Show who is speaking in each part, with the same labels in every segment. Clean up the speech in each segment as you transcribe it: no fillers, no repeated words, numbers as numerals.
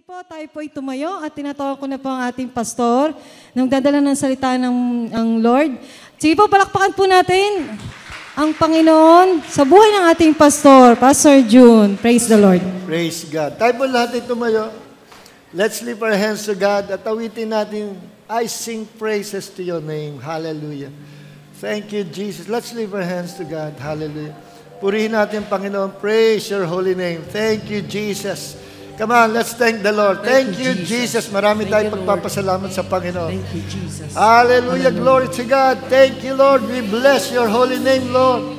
Speaker 1: po, tayo po ay tumayo at tinatawag ko na po ang ating pastor nang dadala ng salita ng Lord. Sige po, palakpakan po natin ang Panginoon sa buhay ng ating pastor, Pastor June. Praise the Lord.
Speaker 2: Praise God. Tayo po lahat ay tumayo. Let's lift our hands to God at awitin natin, I sing praises to your name. Hallelujah. Thank you, Jesus. Let's lift our hands to God. Hallelujah. Purihin natin, Panginoon. Praise your holy name. Thank you, Jesus. Come on, let's thank the Lord. Thank you, Jesus. Marami tayong pagpapasalamat sa Panginoon.
Speaker 3: Thank you, Jesus.
Speaker 2: Hallelujah. Glory to God. Thank you, Lord. We bless your holy name, Lord.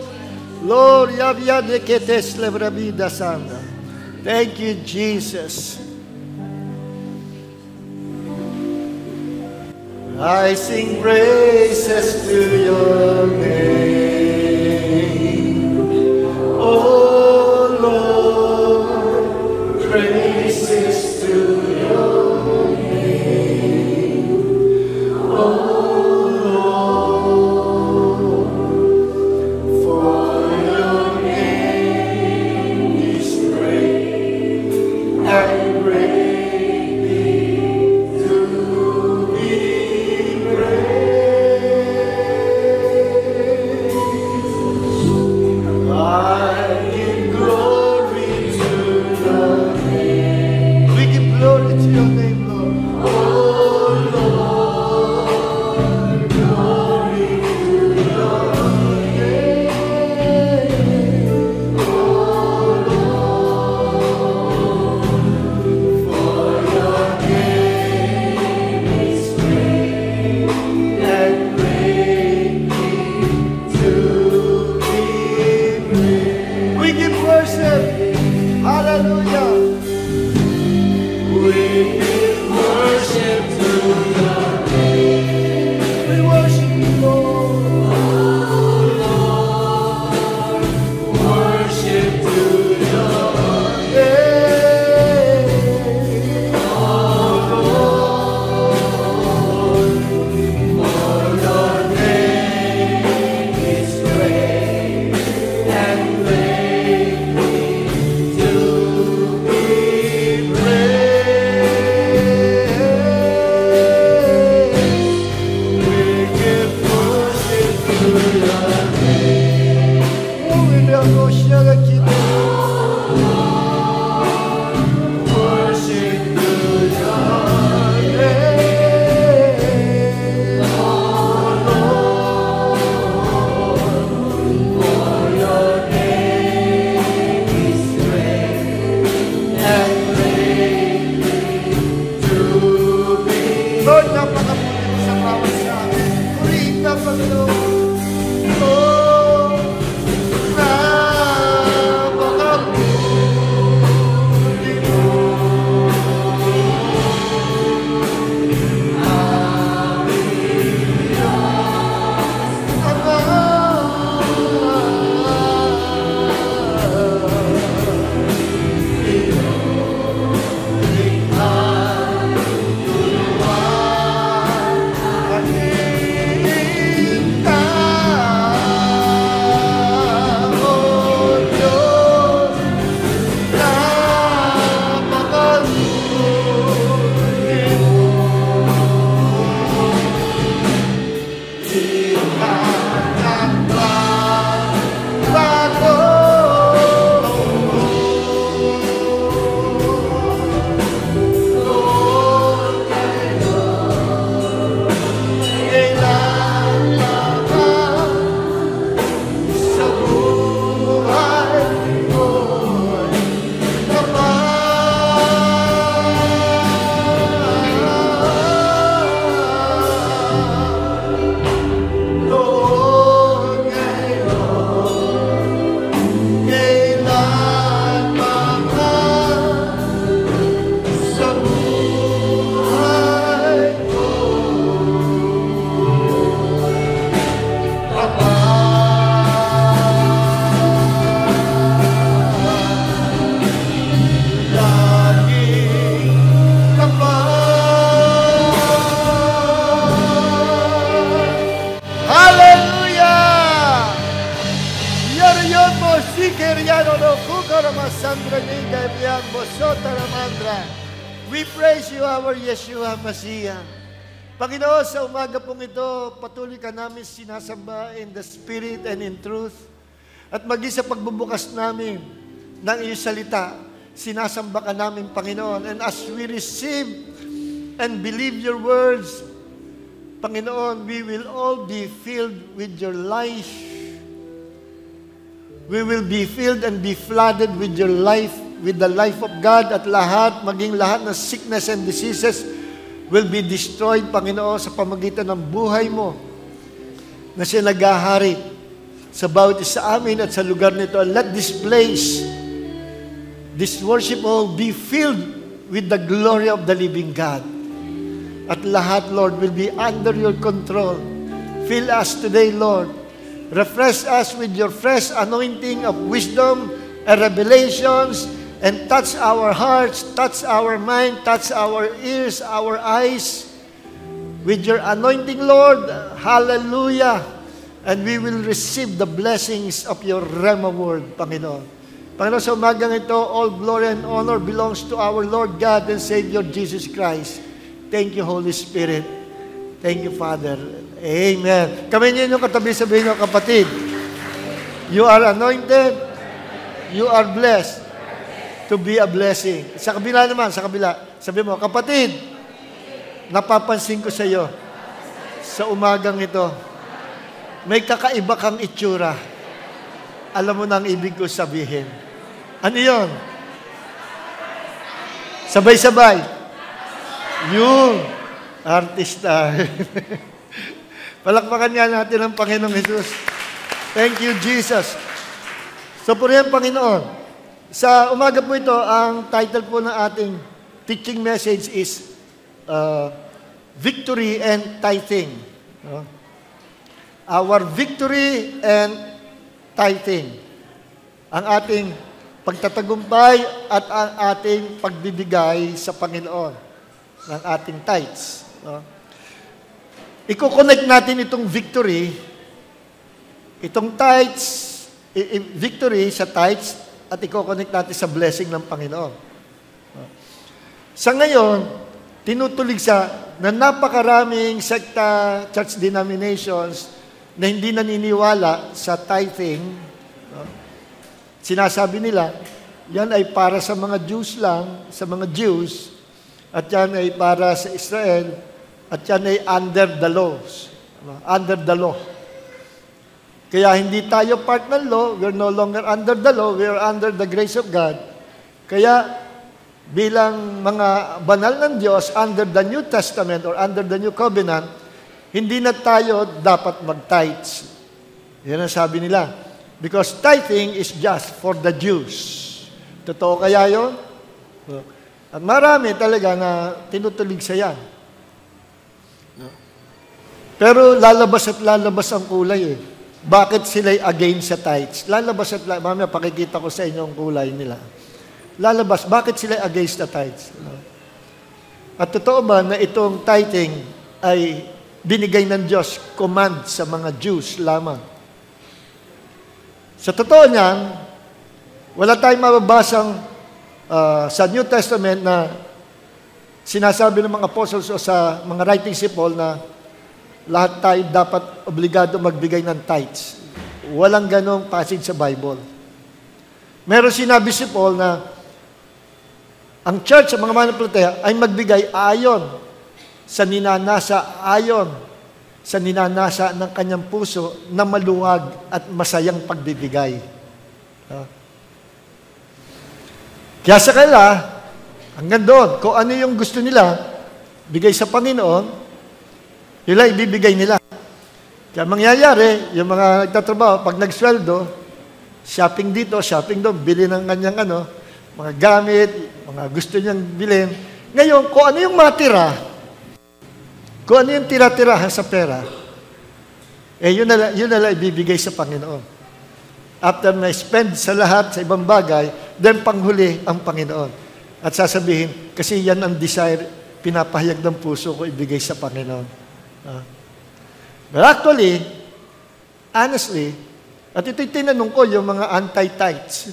Speaker 2: Lord, yabiyadeketes lebrabida sanda. Thank you, Jesus. I sing praises to your name. Oh, Lord, praises to your name. Oh, Lord, for your name is great and greatly to be praised. We praise you, our Yeshua Masiah. Panginoon, sa umaga pong ito, patuloy ka namin sinasamba in the Spirit and in truth. At maging sa pagbubukas namin ng iyong salita, sinasamba ka namin, Panginoon. And as we receive and believe your words, Panginoon, we will all be filled with your life. We will be filled and be flooded with your life, with the life of God, at lahat, maging lahat ng sickness and diseases will be destroyed, Panginoon, sa pamagitan ng buhay mo na siya naghahari sa bawat isa amin at sa lugar nito. And let this place, this worship hall, be filled with the glory of the living God. At lahat, Lord, will be under your control. Fill us today, Lord. Refresh us with your fresh anointing of wisdom and revelations, and touch our hearts, touch our mind, touch our ears, our eyes with your anointing, Lord. Hallelujah. And we will receive the blessings of your Rhema word, Panginoon. Panginoon, sa umagang ito, all glory and honor belongs to our Lord God and Savior Jesus Christ. Thank you, Holy Spirit. Thank you, Father. Amen. Kami niyo yung katabi, sabihin niyo, kapatid, you are anointed, you are blessed to be a blessing. Sa kabila naman, sa kabila, sabi mo, kapatid, napapansin ko sa iyo, sa umagang ito, may kakaiba kang itsura. Alam mo na ang ibig ko sabihin. Ano yun? Sabay-sabay. Yung artista. Palakpakan nga natin ang Panginoong Jesus. Thank you, Jesus. So, purihan, Panginoon. Sa umaga po ito, ang title po ng ating teaching message is Victory and Tithing. Our victory and tithing. Ang ating pagtatagumpay at ang ating pagbibigay sa Panginoon ng ating tithes. Iko-connect natin itong victory, itong tithes, victory sa tithes, at iko-connect natin sa blessing ng Panginoon. Sa ngayon, tinutulig sa na napakaraming sekta, church denominations na hindi naniniwala sa tithing. Sinasabi nila, yan ay para sa mga Jews lang, sa mga Jews, at yan ay para sa Israel, at yan ay under the laws. Under the law. Kaya hindi tayo part ng law, we're no longer under the law, we're under the grace of God. Kaya bilang mga banal ng Diyos, under the New Testament or under the New Covenant, hindi na tayo dapat mag-tithes. Yan ang sabi nila. Because tithing is just for the Jews. Totoo kaya yun? At marami talaga na tinutulig sa yan. Pero lalabas at lalabas ang kulay eh. Bakit sila'y against sa tithes? Lalabas at lalabas. Mamaya pakikita ko sa inyo ang kulay nila. Lalabas, bakit sila'y against the tithes? At totoo ba na itong tithing ay binigay ng Diyos, command sa mga Jews lamang? Sa totoo niyan, wala tayong mababasang sa New Testament na sinasabi ng mga apostles o sa mga writings ni Paul na lahat tayo dapat obligado magbigay ng tithes. Walang ganong passage sa Bible. Meron sinabi si Paul na ang church, sa mga mananampalataya, ay magbigay ayon sa ninanasa ng kanyang puso na maluwag at masayang pagbibigay. Kaya sa kanila, hanggang doon, kung ano yung gusto nila, bigay sa Panginoon, nila ibibigay nila. Kaya mangyayari, yung mga nagtatrabaho, pag nagsweldo, shopping dito, shopping doon, bili ng kanyang mga gamit, mga gusto niyang bilhin. Ngayon, kung ano yung matira, kung ano yung tira-tirahan sa pera, yun na lang ibibigay sa Panginoon. After na spend sa lahat, sa ibang bagay, then panghuli ang Panginoon. At sasabihin, kasi yan ang desire, pinapahayag ng puso ko, ibigay sa Panginoon. But actually, honestly, at ito'y tinanong ko yung mga anti-tithes.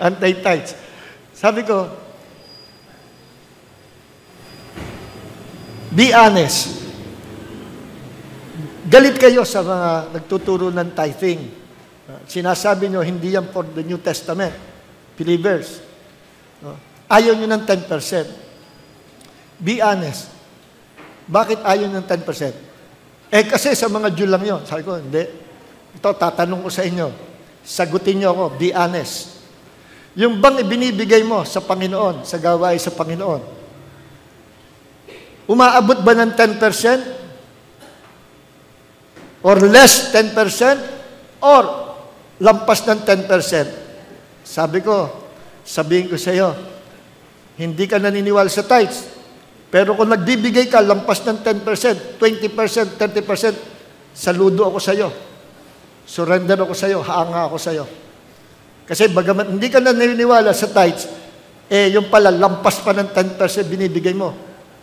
Speaker 2: Anti-tithes. Sabi ko, Be honest. Galit kayo sa mga nagtuturo ng tithing. Sinasabi nyo, hindi yan for the New Testament. Believers. Ayaw nyo ng 10%. Be honest. Bakit ayaw nyo ng 10%? Kasi sa mga Jew lang yun. Sabi ko, hindi. Ito, tatanong ko sa inyo. Sagutin nyo ako, be honest. Yung bang ibinibigay mo sa Panginoon, sa gawain sa Panginoon, umaabot ba ng 10%? Or less 10%? Or lampas ng 10%? Sabihin ko sa iyo, hindi ka naniniwala sa tithes. Pero kung nagbibigay ka, lampas ng 10%, 20%, 30%, saludo ako sa iyo. Surrender ako sa iyo, haanga ako sa iyo. Kasi bagamat hindi ka naniniwala sa tithes, yung pala, lampas pa ng 10% binibigay mo.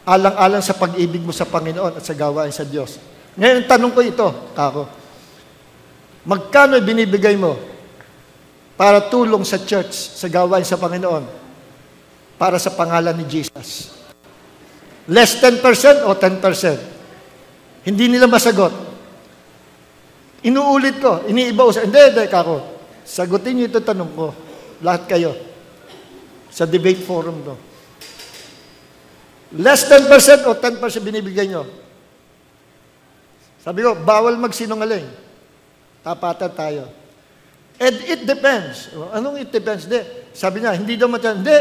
Speaker 2: Alang-alang sa pag-ibig mo sa Panginoon at sa gawain sa Diyos. Ngayon, tanong ko ito, kako. Magkano binibigay mo para tulong sa church, sa gawain sa Panginoon, para sa pangalan ni Jesus? Less 10% o 10%? Hindi nila masagot. Inuulit ko, iniiba usa. Hindi, kako. Sagutin niyo ito tanong ko. Lahat kayo. Sa debate forum to. Less 10% o 10% binibigay nyo? Sabi ko, bawal magsinungaling. Tapatan tayo. And it depends. Anong it depends? Hindi. Sabi niya, hindi daw matansya. Hindi.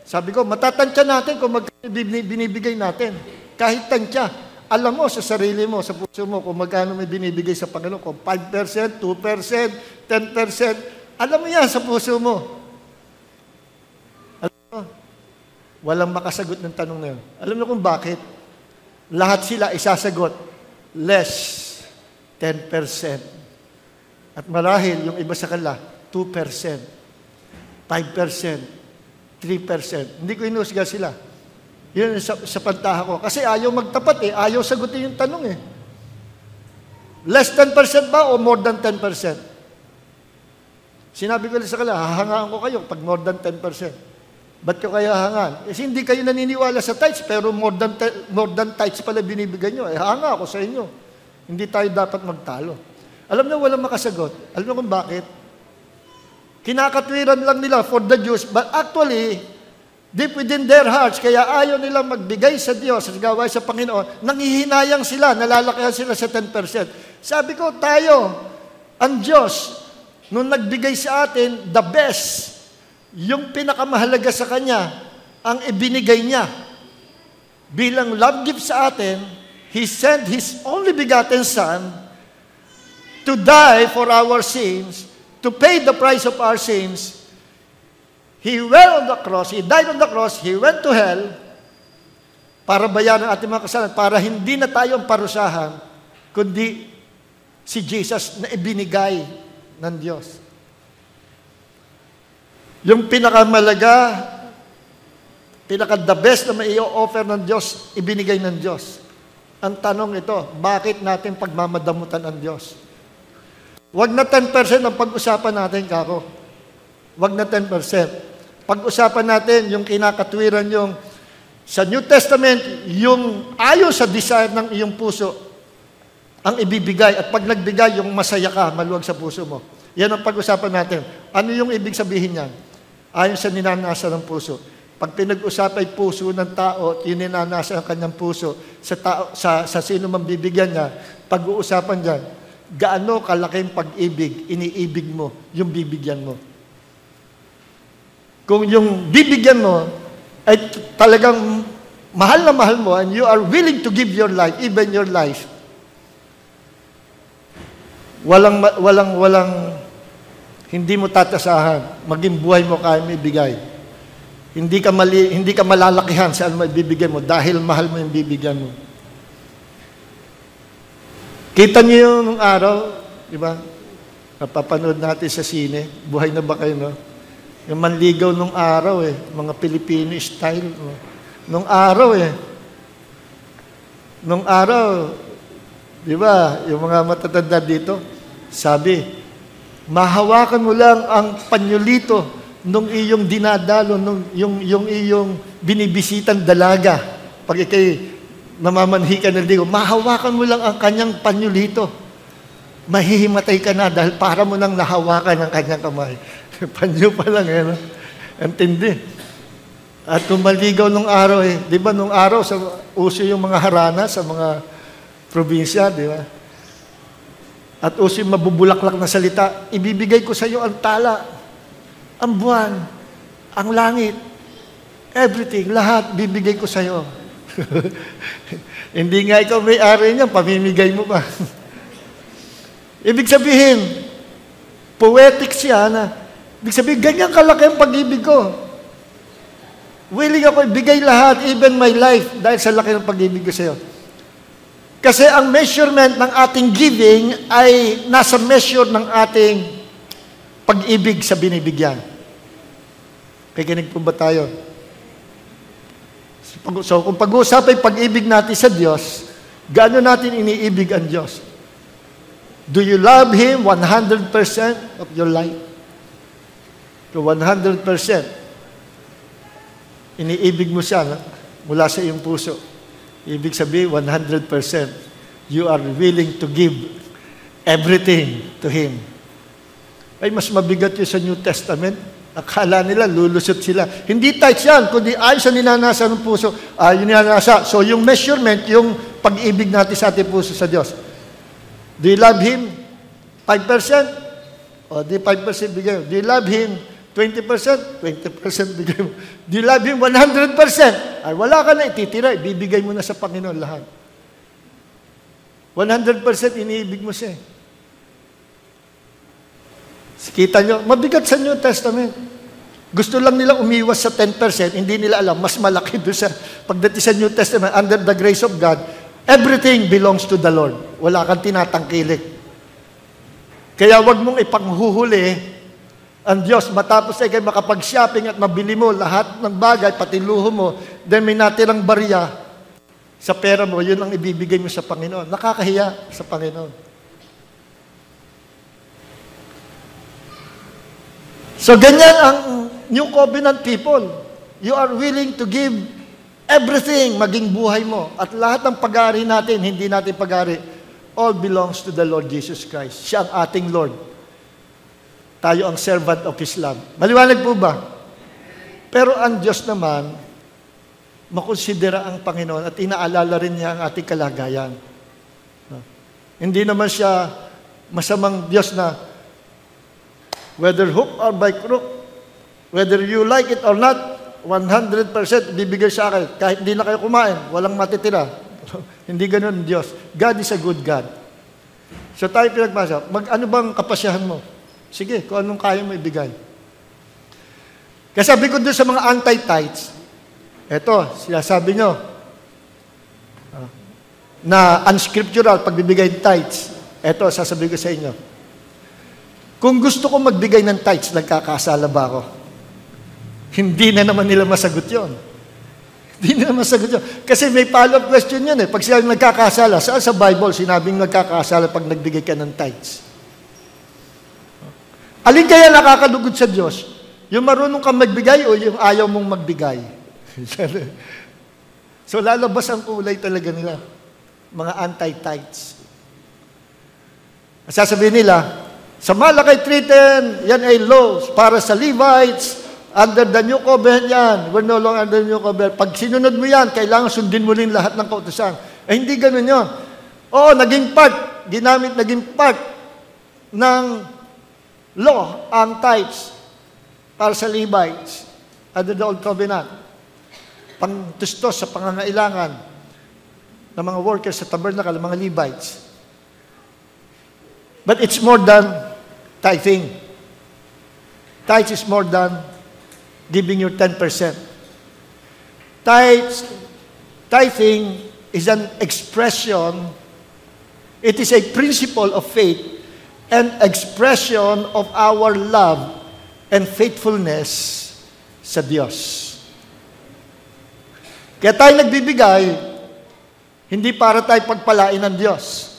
Speaker 2: Sabi ko, matatansya natin kung magkano binibigay natin. Kahit tansya. Alam mo sa sarili mo, sa puso mo, kung magkano may binibigay sa Panginoon. Kung 5%, 2%, 10%. Alam mo yan sa puso mo. Alam mo, walang makasagot ng tanong na yun. Alam mo kung bakit? Lahat sila isasagot. Less 10%. At marahil yung iba sa kanila, 2%, 5%, 3%. Hindi ko inusga sila. Yun sa pantaha ko. Kasi ayaw magtapat ayaw sagutin yung tanong Less 10% ba o more than 10%? Sinabi ko sa kanila, hahangaan ko kayo pag more than 10%. Ba't ko kayo hahangaan? Kasi hindi kayo naniniwala sa tithes, pero more than tithes pala binibigay nyo. Hanga ako sa inyo. Hindi tayo dapat magtalo. Alam nyo, walang makasagot. Alam nyo kung bakit? Kinakatwiran lang nila for the Jews, but actually, deep within their hearts, kaya ayaw nila magbigay sa Diyos, sa gawain sa Panginoon, nangihinayang sila, nalalakihan sila sa 10%. Sabi ko, tayo, ang Diyos, nung nagbigay sa atin, the best, yung pinakamahalaga sa Kanya, ang ibinigay niya. Bilang love gift sa atin, He sent His only begotten Son to die for our sins, to pay the price of our sins. He went on the cross, He died on the cross, He went to hell para bayaran ang ating mga kasalanan, para hindi na tayo ang parusahan, kundi si Jesus na ibinigay ng Diyos. Yung pinakamalaga, pinaka-the best na mai-offer ng Diyos, ibinigay ng Diyos. Ang tanong ito, bakit natin pagmamadamutan ang Diyos? Huwag na 10% ang pag-usapan natin, kako. Huwag na 10%. Pag-usapan natin yung kinakatwiran yung sa New Testament, yung ayon sa desire ng iyong puso, ang ibibigay. At pag nagbigay, yung masaya ka, maluwag sa puso mo. Yan ang pag-usapan natin. Ano yung ibig sabihin yan? Ayon sa ninanasa ng puso. Pag pinag-usap ay puso ng tao, yung ninanasa ng kanyang puso, sa sino man bibigyan niya, pag-uusapan dyan, gaano kalaking pag-ibig, iniibig mo, yung bibigyan mo. Kung yung bibigyan mo, ay talagang mahal na mahal mo, and you are willing to give your life, even your life, walang hindi mo tatasahan, maging buhay mo kaya mo ibigay. Hindi ka malalakihan sa ano ibibigay mo dahil mahal mo yung bibigyan mo. Kita niyo yung nung araw, di ba? Napapanood natin sa sine. Buhay na ba kayo, no? Yung manligaw nung araw mga Filipino style. No? Nung araw Nung araw, di ba, yung mga matatanda dito, sabi, mahawakan mo lang ang panyolito nung iyong dinadalo, yung iyong binibisitang dalaga. Pag ikay namamanhi ka ng ligo, mahawakan mo lang ang kanyang panyulito. Mahihimatay ka na dahil para mo nang nahawakan ang kanyang kamay. Panyo pa lang, eh, no? Antindi. At kung maligaw nung araw, di ba nung araw, uso yung mga harana sa mga probinsya, di ba? At uso yung mabubulaklak na salita, ibibigay ko sa iyo ang tala, ang buwan, ang langit, everything, lahat, bibigay ko sa iyo. Hindi nga ikaw may-ari niyan, pamimigay mo ba? Ibig sabihin, poetic siya na, ibig sabihin, ganyan kalaki ang pag-ibig ko. Willing ako ibigay lahat, even my life, dahil sa laki ng pag-ibig ko sa iyo. Kasi ang measurement ng ating giving ay nasa measure ng ating pag-ibig sa binibigyan. Kikinig po ba tayo? So, kung pag-uusapay pag-ibig natin sa Diyos, gaano natin iniibig ang Diyos? Do you love Him 100% of your life? So 100%. Iniibig mo siya mula sa iyong puso. Ibig sabihin, 100%. You are willing to give everything to Him. Ay, mas mabigat yun sa New Testament. Akala nila, lulusot sila. Hindi tithes yan, kundi ayos sa ninanasa ng puso. Yung ninanasa. So, yung measurement, yung pag-ibig natin sa ating puso sa Diyos. Do you love Him? 5%? O, di 5% bigay mo. Do you love Him? 20%? 20% bigay mo. Do you love Him 100%? Ay, wala ka na ititira. Ibibigay mo na sa Panginoon lahat. 100% iniibig mo siya. Kita nyo, mabigat sa New Testament. Gusto lang nila umiwas sa 10%, hindi nila alam, mas malaki doon sa, pagdating sa New Testament, under the grace of God, everything belongs to the Lord. Wala kang tinatangkilik. Kaya wag mong ipanghuhuli ang Diyos, matapos ay kayo makapag-shopping at mabili mo lahat ng bagay, pati luho mo, then may natirang barya sa pera mo, yun ang ibibigay mo sa Panginoon. Nakakahiya sa Panginoon. So, ganyan ang New Covenant people. You are willing to give everything, maging buhay mo. At lahat ng pag-aari natin, hindi natin pag-aari, all belongs to the Lord Jesus Christ. Siya ang ating Lord. Tayo ang servant of His love. Maliwanag po ba? Pero ang Diyos naman, makonsidera ang Panginoon at inaalala rin niya ang ating kalagayan. Hindi naman siya masamang Diyos na whether hook or by crook, whether you like it or not, 100% bibigay sa akin. Kahit hindi na kayo kumain, walang matitira. Hindi ganun Diyos. God is a good God. So tayo pinagmasa, ano bang kapasyahan mo? Sige, kung anong kaya mo ibigay. Kasi sabi ko doon sa mga anti-tithes, eto, sinasabi nyo, na unscriptural, pagbibigay ng tithes, eto, sasabihin ko sa inyo, kung gusto ko magbigay ng tithes, nagkakasala ba ako? Hindi na naman nila masagot yun. Hindi na masagot yun. Kasi may follow-up question yun eh. Pag sila nagkakasala, saan sa Bible sinabing nagkakasala pag nagbigay ka ng tithes? Alin kaya nakakadugod sa Diyos? Yung marunong kang magbigay o yung ayaw mong magbigay? So lalabas ang kulay talaga nila. Mga anti-tithes. Sasabihin nila, sa Malakay 3:10, yan ay laws para sa Levites, under the New Covenant yan. We're no longer under the New Covenant. Pag sinunod mo yan, kailangan sundin mo rin lahat ng kautusan. Hindi ganun yun. Oo, naging part ng law ang tithes para sa Levites under the Old Covenant. Pangtustos sa pangangailangan ng mga workers sa tabernacle, mga Levites. But it's more than tithing. Tithes is more than giving your 10%. Tithing is an expression, it is a principle of faith and expression of our love and faithfulness sa Diyos. Kaya tayo nagbibigay, hindi para tayo pagpalain ng Diyos.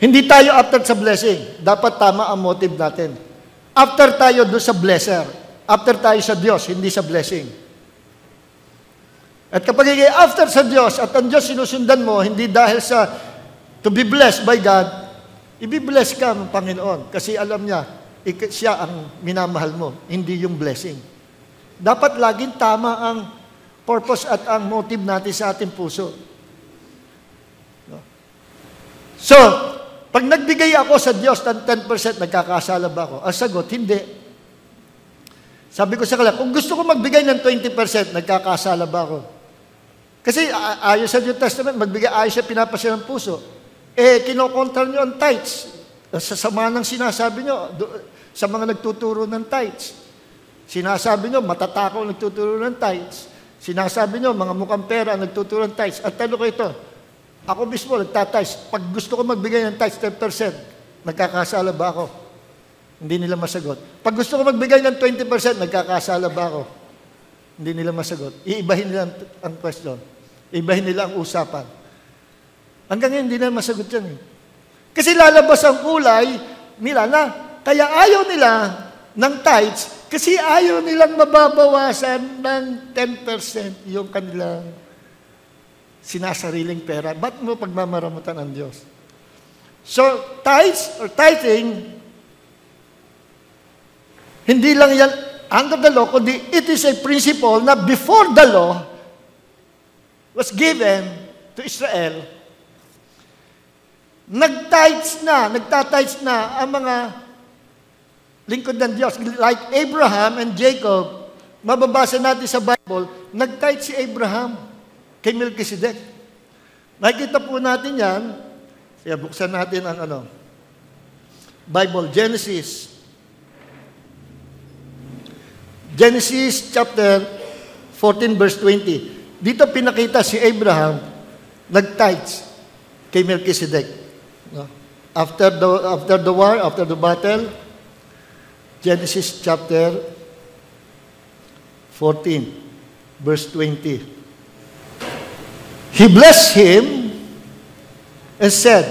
Speaker 2: Hindi tayo after sa blessing. Dapat tama ang motive natin. After tayo doon sa blesser. After tayo sa Diyos, hindi sa blessing. At kapag ikay after sa Diyos at ang Diyos sinusundan mo, hindi dahil sa to be blessed by God, ibibless ka ng Panginoon kasi alam niya, siya ang minamahal mo, hindi yung blessing. Dapat laging tama ang purpose at ang motive natin sa ating puso. So, pag nagbigay ako sa Diyos ng 10%, nagkakasala ba ako? Ang sagot, hindi. Sabi ko sa kanila, kung gusto ko magbigay ng 20%, nagkakasala ba ako? Kasi ayon sa New Testament, magbigay ayon sa pinapasya ng puso. Kinokontra nyo ang tithes. Sa sama ng sinasabi nyo, sa mga nagtuturo ng tithes. Sinasabi nyo, matatakaw nagtuturo ng tithes. Sinasabi nyo, mga mukhang pera nagtuturo ng tithes. At talo ko ito, ako mismo nagtatights. Pag gusto ko magbigay ng tithes 10%, nagkakasala ba ako? Hindi nila masagot. Pag gusto ko magbigay ng 20%, nagkakasala ba ako? Hindi nila masagot. Iibahin nila ang question. Iibahin nila ang usapan. Hanggang ngayon, hindi nila masagot yan. Kasi lalabas ang kulay nila na kaya ayaw nila ng tithes kasi ayaw nilang mababawasan ng 10% yung kanilang sinasariling pera. Ba't mo pagmamaramutan ang Diyos? So, tithes or tithing, hindi lang yan under the law, kundi it is a principle na before the law was given to Israel, nagtatights na ang mga lingkod ng Diyos. Like Abraham and Jacob, mababasa natin sa Bible, nagtithe si Abraham kay Melchizedek. Nakikita po natin yan. Kaya buksan natin ang Bible, Genesis chapter 14 verse 20. Dito pinakita si Abraham nag-tithes kay Melchizedek. No? After the war, after the battle, Genesis chapter 14 verse 20. He blessed him and said,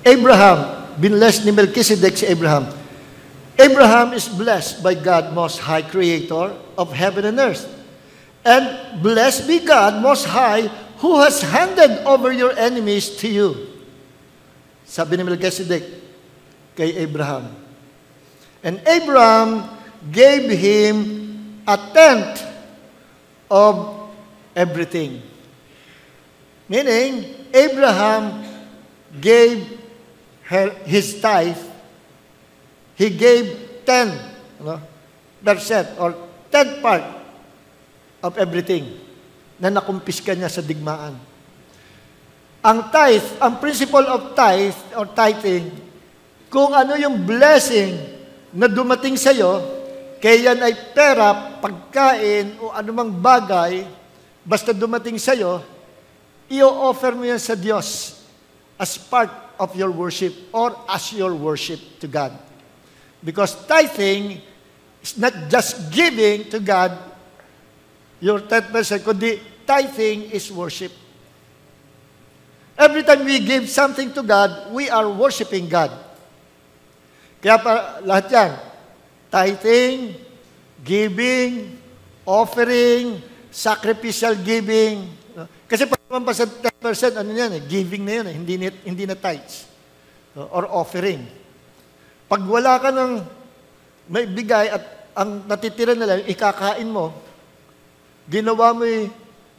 Speaker 2: Abraham, binless ni Melchizedek si Abraham. Abraham is blessed by God, Most High Creator of heaven and earth. And blessed be God, Most High, who has handed over your enemies to you. Sabi ni Melchizedek kay Abraham. And Abraham gave him a tenth of everything. Meaning, Abraham gave his tithe. He gave 10% or 10th part of everything na nakumpiska niya sa digmaan. Ang tithe, ang principle of tithe or tithing, kung ano yung blessing na dumating sa iyo, kaya yan ay pera, pagkain o anumang bagay, basta dumating sa iyo, i-offer mo yan sa Diyos as part of your worship or as your worship to God. Because tithing is not just giving to God your 10%, kundi tithing is worship. Every time we give something to God, we are worshiping God. Kaya lahat yan, tithing, giving, offering, sacrificial giving. Kasi pag naman pa sa 10%, ano yan giving na yan hindi na tithes or offering. Pag wala ka ng may bigay at ang natitira na lang, ikakain mo, ginawa mo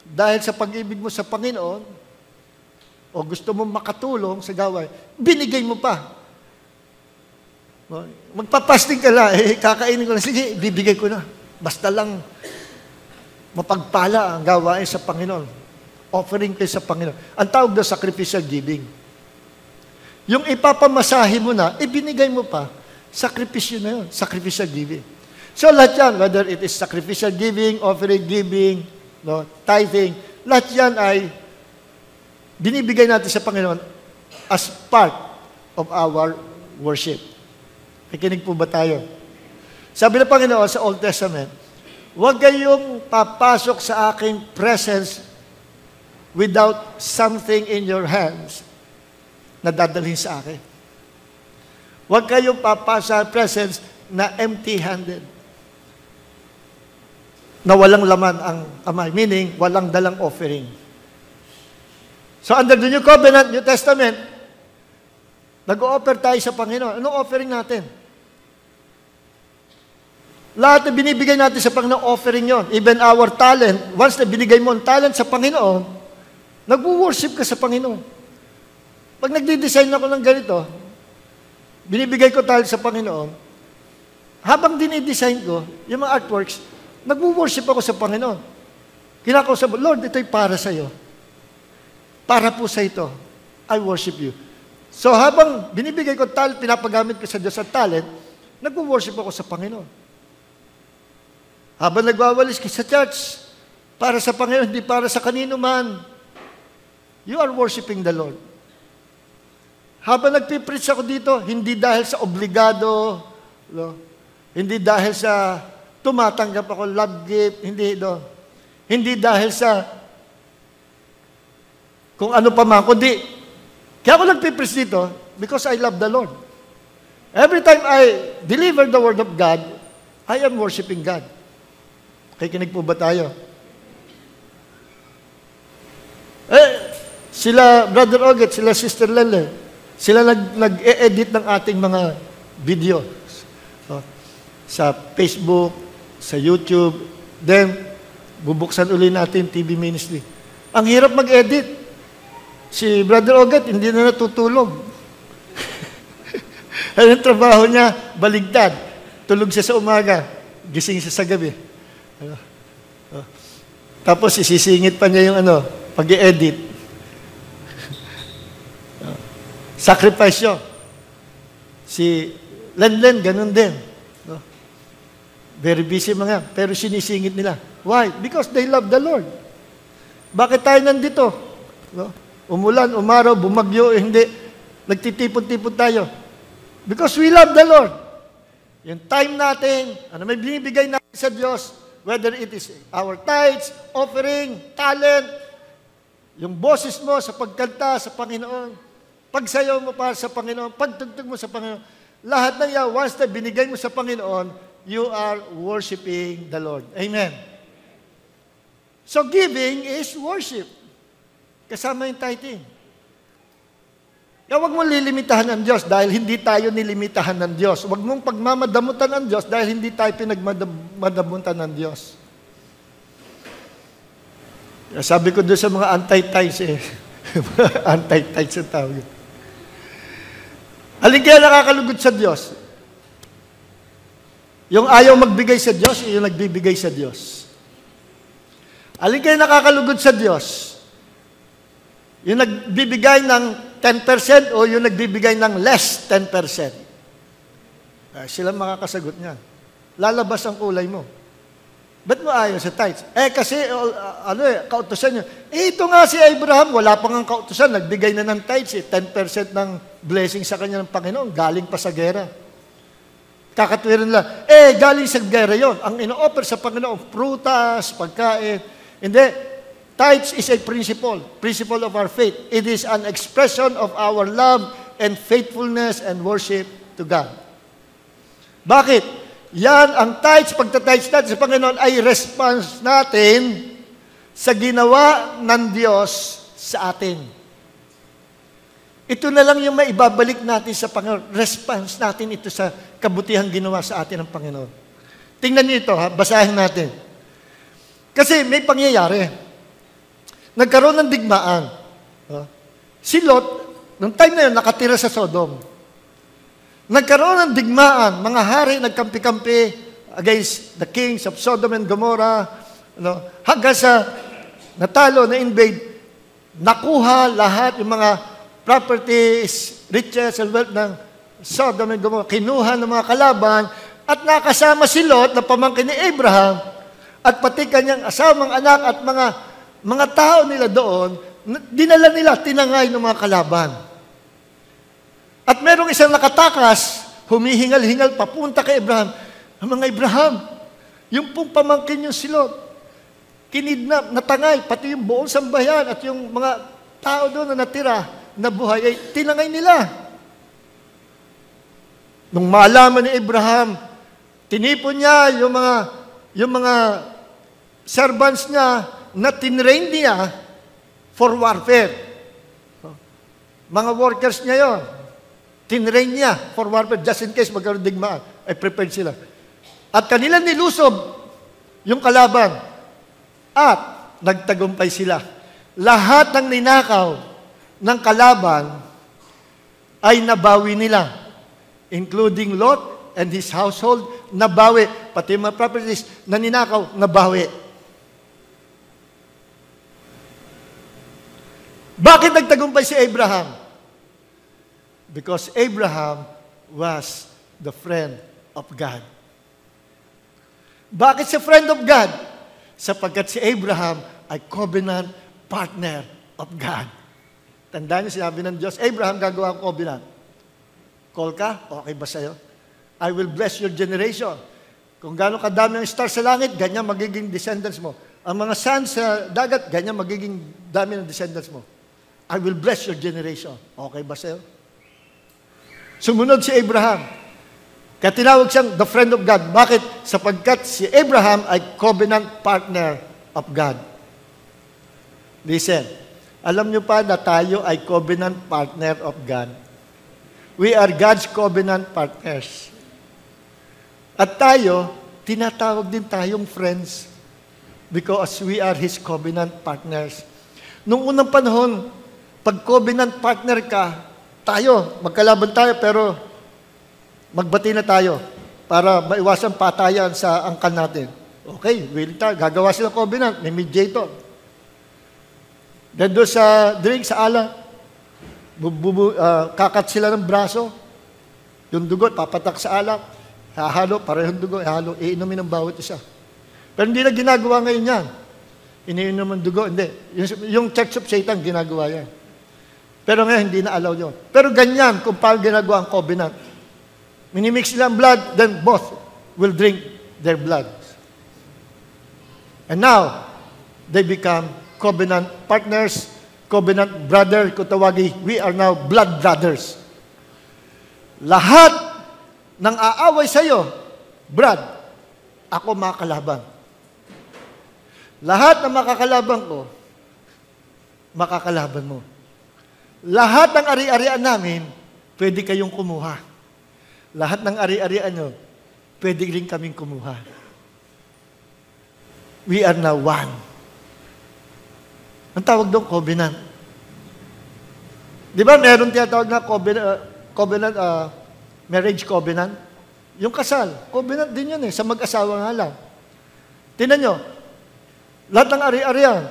Speaker 2: dahil sa pag-ibig mo sa Panginoon, o gusto mo makatulong sa gawain, binigay mo pa. Magpapasting ka lang, kakainin ko na, sige, bibigay ko na. Basta lang mapagpala ang gawain sa Panginoon. Offering kayo sa Panginoon. Ang tawag na sacrificial giving. Yung ipapamasahe mo na, ibinigay mo pa, sakripisyo na yun, sacrificial giving. So lahat yan, whether it is sacrificial giving, offering giving, tithing, lahat yan ay binibigay natin sa Panginoon as part of our worship. Nakikinig po ba tayo? Sabi ng Panginoon sa Old Testament, huwag kayong papasok sa aking presence without something in your hands na dadalhin sa akin. Huwag kayong papasa presence na empty-handed. na walang laman ang kamay. Meaning, walang dalang offering. So under the New Covenant, New Testament, nag-o-offer tayo sa Panginoon. Anong offering natin? Lahat na binibigay natin sa Panginoon, offering yon. Even our talent, once na binigay mo ang talent sa Panginoon, nag-worship ka sa Panginoon. Pag nagdi-design ako ng ganito, binibigay ko talent sa Panginoon, habang dinidesign ko, yung mga artworks, nag-worship ako sa Panginoon. Kinakausap mo, Lord, ito'y para sa iyo. Para po sa ito. I worship you. So habang binibigay ko talent, pinapagamit ko sa Diyos at talent, nag-worship ako sa Panginoon. Habang nagwawalis ka sa church, para sa Panginoon, hindi para sa kanino man, you are worshiping the Lord. Habang nagpipreach ako dito, hindi dahil sa obligado, no? Hindi dahil sa tumatanggap ako love gift, hindi dahil sa kung ano pa man, kundi, kaya ako nagpipreach dito, because I love the Lord. Every time I deliver the Word of God, I am worshiping God. Kikinig po ba tayo? Sila Brother Oget, sila Sister Lele, sila nag-e-edit ng ating mga video sa Facebook, sa YouTube, then bubuksan uli natin TV Ministry. Ang hirap mag-edit. Si Brother Oget, hindi na natutulog. Ang trabaho niya, baligtad. Tulog siya sa umaga, gising siya sa gabi. Tapos isisingit pa niya yung pag-i-edit. Sacrifice yun. Si Lenlen, ganun din. Very busy mga, pero sinisingit nila. Why? Because they love the Lord. Bakit tayo nandito? Umulan, umaraw, bumagyo, hindi. Nagtitipon-tipon tayo. Because we love the Lord. Yung time natin, may binibigay natin sa Diyos, whether it is our tithes, offering, talent, yung boses mo sa pagkanta sa Panginoon, pagsayaw mo para sa Panginoon, pagtugtog mo sa Panginoon, lahat ng yan, once na binigay mo sa Panginoon, you are worshiping the Lord. Amen. So giving is worship. Kasama yung tithing. Kaya huwag mong lilimitahan ang Diyos dahil hindi tayo nilimitahan ng Diyos. Huwag mong pagmamadamutan ng Diyos dahil hindi tayo pinagmadamutan ng Diyos. Sabi ko doon sa mga anti-tithes anti-tithes ang tawag. Alin kaya nakakalugod sa Diyos? Yung ayaw magbigay sa Diyos, yung nagbibigay sa Diyos. Alin kaya nakakalugod sa Diyos? Yung nagbibigay ng 10% o yung nagbibigay ng less 10%? Sila makakasagot niyan. Lalabas ang kulay mo. Ba't mo ayaw sa tithes? Kasi, kautusan niyo. Ito nga si Abraham, wala pang ang kautusan, nagbigay na ng tithes, 10% ng blessing sa kanya ng Panginoon, galing pa sa gera. Kakatwiran nila, galing sa gera yon. Ang ino-offer sa Panginoon, prutas, pagkain. Hindi. Tithes is a principle of our faith. It is an expression of our love and faithfulness and worship to God. Bakit? Yan, ang tithes, pagta-tithes natin sa Panginoon ay response natin sa ginawa ng Diyos sa atin. Ito na lang yung maibabalik natin sa Panginoon. Response natin ito sa kabutihang ginawa sa atin ng Panginoon. Tingnan niyo ito, basahin natin. Kasi may pangyayari. Nagkaroon ng digmaan. Si Lot, nung time na yun, nakatira sa Sodom. Nagkaroon ng digmaan, mga hari nagkampi-kampi against the kings of Sodom and Gomorrah, hanggang sa natalo, na-invade, nakuha lahat yung mga properties, riches, and wealth ng Sodom and Gomorrah, kinuha ng mga kalaban, at nakasama si Lot na pamangkin ni Abraham, at pati kanyang asamang anak at mga tao nila doon, dinala nila, tinangay ng mga kalaban. At merong isang nakatakas, humihingal-hingal, papunta kay Abraham. Ang mga Abraham, yung pong pamangkin yung si Lot, kinidnap, natangay, pati yung buong sambayan at yung mga tao doon na natira, na buhay, ay tinangay nila. Nung malaman ni Abraham, tinipon niya yung mga servants niya na tinrain niya for warfare. Mga workers niya yon. Tinrain niya for warfare just in case magkaroon digmaan. Ay prepared sila. At kanila nilusob yung kalaban. At nagtagumpay sila. Lahat ng ninakaw ng kalaban ay nabawi nila. Including Lot and his household, nabawi. Pati mga properties na ninakaw, nabawi. Bakit nagtagumpay si Abraham? Because Abraham was the friend of God. Bakit si friend of God? Sapagkat si Abraham ay covenant partner of God. Tandaan niyo, sinabi ng Diyos, Abraham, gagawa ko covenant. Call ka? Okay ba sa'yo? I will bless your generation. Kung gaano kadami ang star sa langit, ganyan magiging descendants mo. Ang mga sand sa dagat, ganyan magiging dami ng descendants mo. I will bless your generation. Okay ba sa'yo? Sumunod si Abraham. Kaya tinawag siyang the friend of God. Bakit? Sapagkat si Abraham ay covenant partner of God. Listen, alam niyo pa na tayo ay covenant partner of God. We are God's covenant partners. At tayo, tinatawag din tayong friends because we are His covenant partners. Nung unang panahon, pag covenant partner ka, tayo, magkalaban tayo, pero magbati na tayo para maiwasan patayan sa angkan natin. Okay, willing tayo. Gagawa sila covenant, may mediator. Then doon sa drink, sa alak, kakat sila ng braso, yung dugo, papatak sa alak, hahalo, parehong dugo, hahalo, iinumin ng bawat isa. Pero hindi na ginagawa ngayon yan. Iniinom ng dugo, hindi. Yung Church of Satan, ginagawa yan. Pero ngayon, hindi na allow yun. Pero ganyan, kung paano ginagawa ang covenant. Minimix nila ang blood, then both will drink their blood. And now, they become covenant partners, covenant brother, kung tawagi, we are now blood brothers. Lahat ng aaway sa'yo, Brad, ako makakalaban. Lahat ng makakalaban ko, makakalaban mo. Lahat ng ari-arian namin, pwede kayong kumuha. Lahat ng ari-arian nyo, pwede rin kaming kumuha. We are now one. Ang tawag doon, covenant. Di ba meron tinatawag na covenant, marriage covenant? Yung kasal, covenant din yun sa mag-asawa nga lang. Tingnan nyo, lahat ng ari-arian,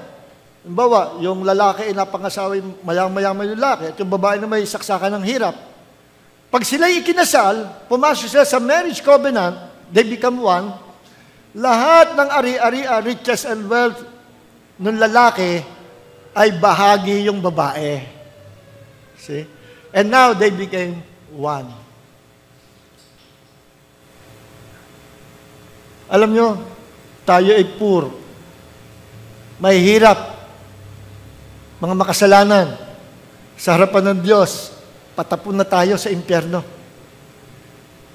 Speaker 2: halimbawa, yung lalaki ay napangasawa yung mayang-mayaman yung lalaki at yung babae na may saksakan ng hirap. Pag sila'y ikinasal, pumasok sila sa marriage covenant, they become one, lahat ng ari-arian, riches and wealth ng lalaki ay bahagi yung babae. See? And now, they became one. Alam nyo, tayo ay poor. May hirap. Mga makasalanan. Sa harapan ng Diyos, patapon na tayo sa impyerno.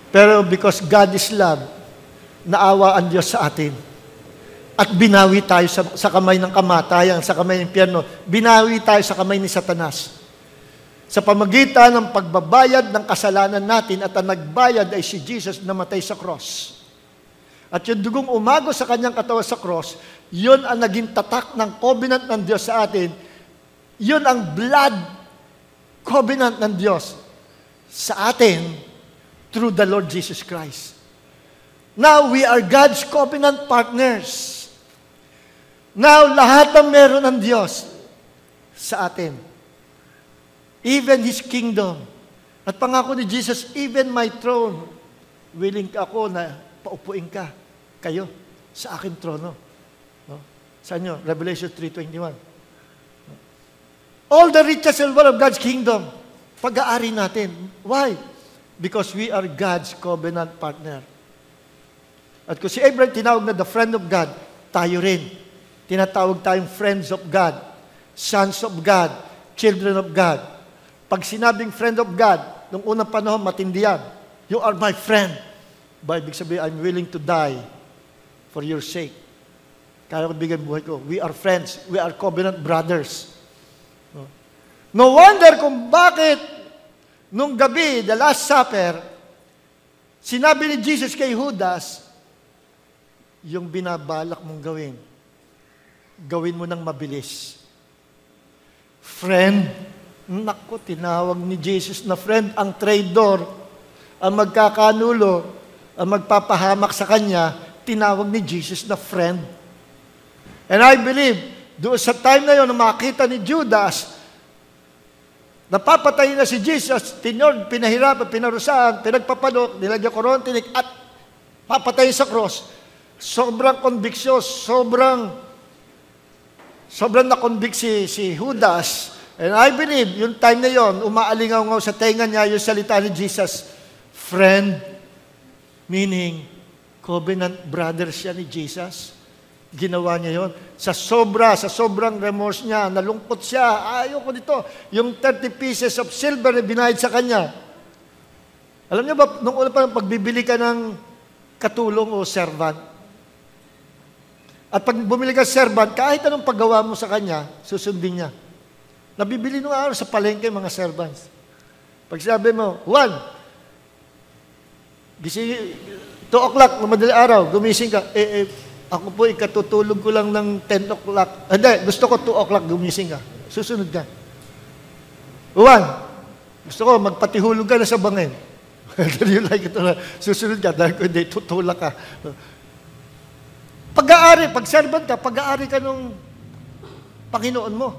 Speaker 2: Pero because God is love, naawa ang Diyos sa atin. At binawi tayo sa kamay ng kamatayan, sa kamay ng impyerno. Binawi tayo sa kamay ni Satanas. Sa pamagitan ng pagbabayad ng kasalanan natin at ang nagbayad ay si Jesus na namatay sa cross. At yung dugong umago sa kanyang katawan sa cross, yun ang naging tatak ng covenant ng Diyos sa atin. Yun ang blood covenant ng Diyos sa atin through the Lord Jesus Christ. Now, we are God's covenant partners. Now, lahat ng meron ng Diyos sa atin. Even His kingdom. At pangako ni Jesus, even my throne, willing ako na paupuin ka, kayo, sa aking trono. No? Saan nyo? Revelation 3:21. All the riches and wealth of God's kingdom, pag-aari natin. Why? Because we are God's covenant partner. At kung si Abraham tinawag na the friend of God, tayo rin. Tinatawag tayong friends of God, sons of God, children of God. Pag sinabing friend of God, nung unang panahon, matindi yan. You are my friend. Ba, ibig sabihin, I'm willing to die for your sake. Kaya ko bigyan buhay ko. We are friends. We are covenant brothers. No wonder kung bakit nung gabi, the Last Supper, sinabi ni Jesus kay Judas, yung binabalak mong gawin mo ng mabilis. Friend, naku, tinawag ni Jesus na friend, ang traitor, ang magkakanulo, ang magpapahamak sa kanya, tinawag ni Jesus na friend. And I believe, doon sa time na yun, na makita ni Judas, napapatay na si Jesus, pinahirapan, pinarusaan, pinagpapadok, nilagyan korontinik, at papatay sa cross. Sobrang conviction, sobrang na-convict si Judas. And I believe, yung time na yon, umaalingaw sa tenga niya yung salita ni Jesus, friend, meaning, covenant brother siya ni Jesus. Ginawa niya yon. Sa sobrang remorse niya, nalungkot siya, ayoko dito. Yung 30 pieces of silver na binayad sa kanya. Alam niyo ba, nung una pa pagbibili ka ng katulong o servant, at pag bumili ka servant, kahit anong paggawa mo sa kanya, susundin niya. Nabibili nung araw sa palengke mga servants. Pag sabi mo, Juan, gising, 2 o'clock, madali araw, gumising ka, ako po, ikatutulog ko lang ng 10 o'clock. Hindi, gusto ko 2 o'clock, gumising ka. Susunod ka. Juan, gusto ko, magpatihulog ka na sa bangin. You like it, susunod ka, dahil ko hindi, tutulak ka. Pag-aari, pag servant ka, pag-aari ka nung Panginoon mo.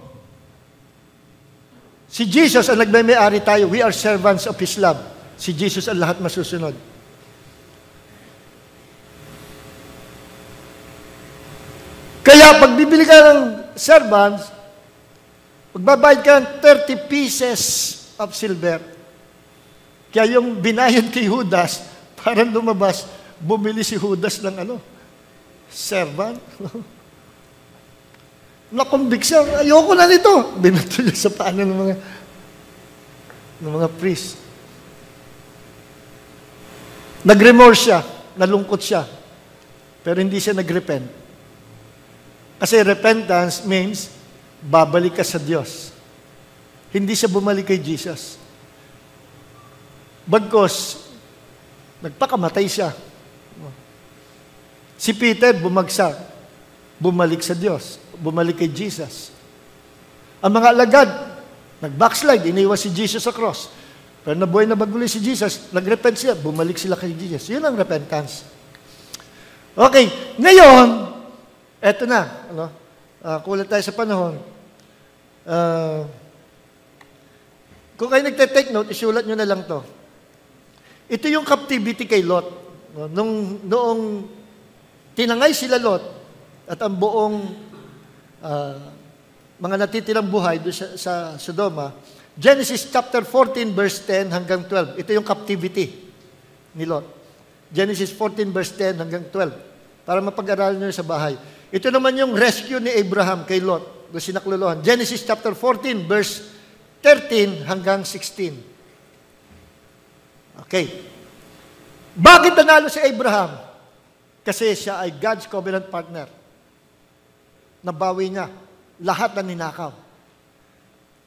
Speaker 2: Si Jesus ang nagmay-ari tayo. We are servants of His love. Si Jesus ang lahat masusunod. Kaya pag bibili ka ng servants, magbabayad ka ng 30 pieces of silver. Kaya yung binayad kay Judas, parang lumabas, bumili si Judas ng servant. Nakumbik siya, ayoko na nito. Binato niya sa paanan ng mga priest. Nag-remorse siya, nalungkot siya, pero hindi siya nag-repent. Kasi repentance means, babalik ka sa Diyos. Hindi siya bumalik kay Jesus. Bagkos, nagpakamatay siya. Si Peter, bumagsak. Bumalik sa Diyos. Bumalik kay Jesus. Ang mga alagad, nag-backslide, iniwas si Jesus sa cross. Pero nabuhay na baguli si Jesus, nag-repent siya, bumalik sila kay Jesus. Yun ang repentance. Okay, ngayon, eto na. Kulat tayo sa panahon. Kung kayo nagte-take note, isulat nyo na lang to. Ito yung captivity kay Lot. Noong tinangay sila Lot at ang buong mga natitirang buhay doon sa Sodoma, Genesis chapter 14 verse 10 hanggang 12. Ito yung captivity ni Lot. Genesis 14 verse 10 hanggang 12. Para mapag-aralan nyo sa bahay. Ito naman yung rescue ni Abraham kay Lot. Doon sinakluluhan. Genesis chapter 14 verse 13 hanggang 16. Okay. Bakit nanalo si Abraham? Kasi siya ay God's covenant partner. Nabawi niya lahat ng ninakaw.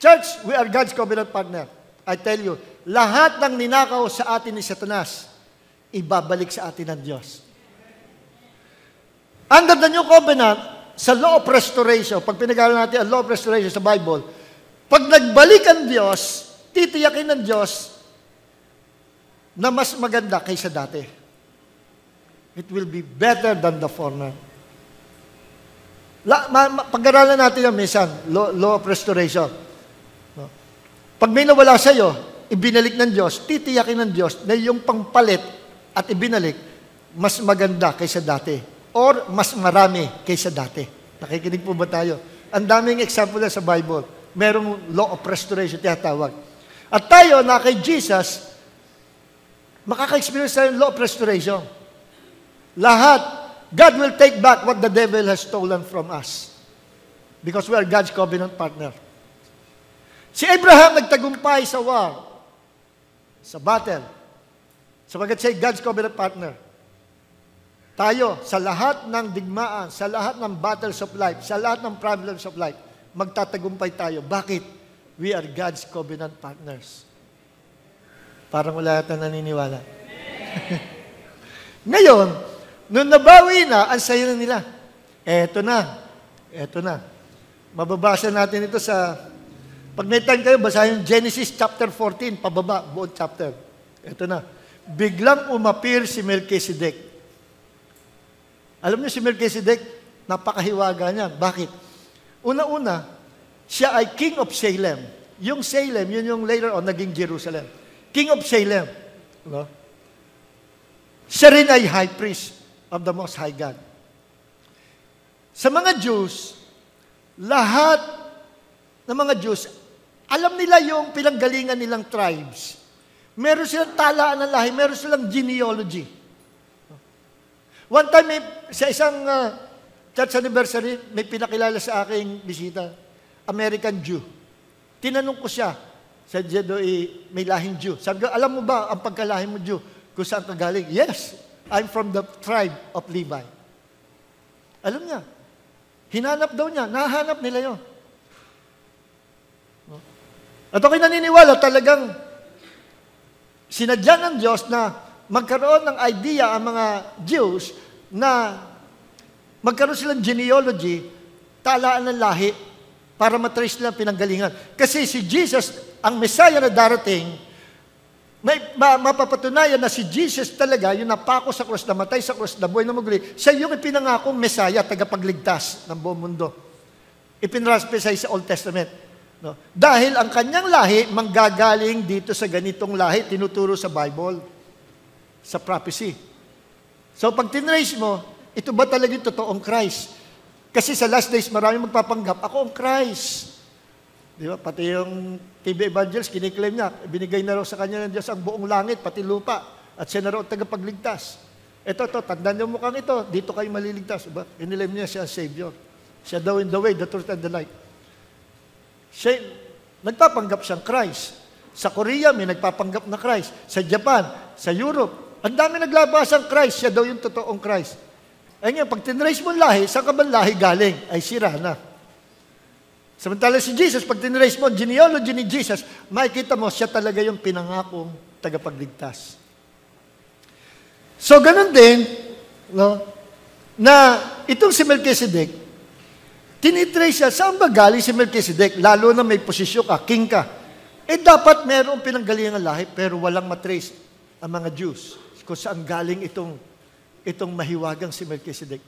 Speaker 2: Church, we are God's covenant partner. I tell you, lahat ng ninakaw sa atin ni Satanas, ibabalik sa atin ng Diyos. Under the new covenant, sa law of restoration, pag pinag-aaral natin ang law of restoration sa Bible, pag nagbalik ang Diyos, titiyakin ng Diyos na mas maganda kaysa dati. It will be better than the former. Pag-aralan natin ang minsan, law of restoration. Pag may nawala sa iyo, ibinalik ng Diyos, titiyakin ng Diyos na yung pangpalit at ibinalik, mas maganda kaysa dati. Or mas marami kaysa dati. Nakikinig po ba tayo? Ang daming example na sa Bible. Merong law of restoration, tinatawag. At tayo, na kay Jesus, makaka-experience tayo ng law of restoration. Lahat, God will take back what the devil has stolen from us. Because we are God's covenant partner. Si Abraham nagtagumpay sa war, sa battle, sabagat siya God's covenant partner. tayo, sa lahat ng digmaan, sa lahat ng battles of life, sa lahat ng problems of life, magtatagumpay tayo. Bakit? We are God's covenant partners. Parang wala yata naniniwala. Ngayon, nung nabawi na, ang saya na nila. Eto na. Mababasa natin ito sa, pag may time kayo, basahin Genesis chapter 14, pababa, buong chapter. Eto na. Biglang umapir si Melchizedek. Alam niyo si Melchizedek, napakahiwaga niya. Bakit? Una-una, siya ay King of Salem. Yung Salem, yun yung later on naging Jerusalem. King of Salem. No? Siya rin ay high priest of the Most High God. Sa mga Jews, lahat ng mga Jews, alam nila yung pinanggalingan nilang tribes. Meron silang talaan ng lahi, meron silang genealogy. One time, sa isang church anniversary, may pinakilala sa aking bisita, American Jew. Tinanong ko siya, sa Jedo, may lahing Jew. Sabi ko, alam mo ba ang pagkalahi mo Jew? Kung saan ka galing? Yes, I'm from the tribe of Levi. Alam niya, hinanap daw niya, nahanap nila yun. At ako'y naniniwala talagang sinadya ng Diyos na magkaroon ng idea ang mga Jews na magkaroon silang genealogy, talaan ng lahi, para matrace nila pinanggalingan. Kasi si Jesus, ang Messiah na darating, mapapatunayan na si Jesus talaga, yung napako sa krus, namatay sa krus, nabuhay na muli, siya yung ipinangakong Messiah, tagapagligtas ng buong mundo. Ipinraspesay sa Old Testament. No? Dahil ang kanyang lahi, manggagaling dito sa ganitong lahi, tinuturo sa Bible. Sa prophecy. So, pag tinrace mo, ito ba talaga yung totoong Christ? Kasi sa last days, marami magpapanggap, ako ang Christ. Di ba? Pati yung TV Evangelist, kiniklaim niya, binigay na raw sa kanya ng Diyos ang buong langit, pati lupa, at siya na raw tagapagligtas. Ito, tandaan niyo mukhang ito, dito kayo maliligtas. Diba? Inilaim niya siya ang Savior. Siya daw in the way, the truth, and the light. Siya, nagpapanggap siyang Christ. Sa Korea, may nagpapanggap na Christ. Sa Japan, sa Europe, ang dami naglabas ang Christ, siya daw yung totoong Christ. Ay nga, pag tinrace mo lahi, saan ka ba lahi galing? Ay sira na. Samantala si Jesus, pag tinrace mo, genealogy ni Jesus, makikita mo, siya talaga yung pinangakong tagapagligtas. So, ganun din, no, na itong si Melchizedek, tinitrace siya, saan ba galing si Melchizedek? Lalo na may posisyon ka, king ka. Dapat mayroong pinanggalingan lahi, pero walang matrace ang mga Jews kung saan galing itong mahiwagang si Melchizedek.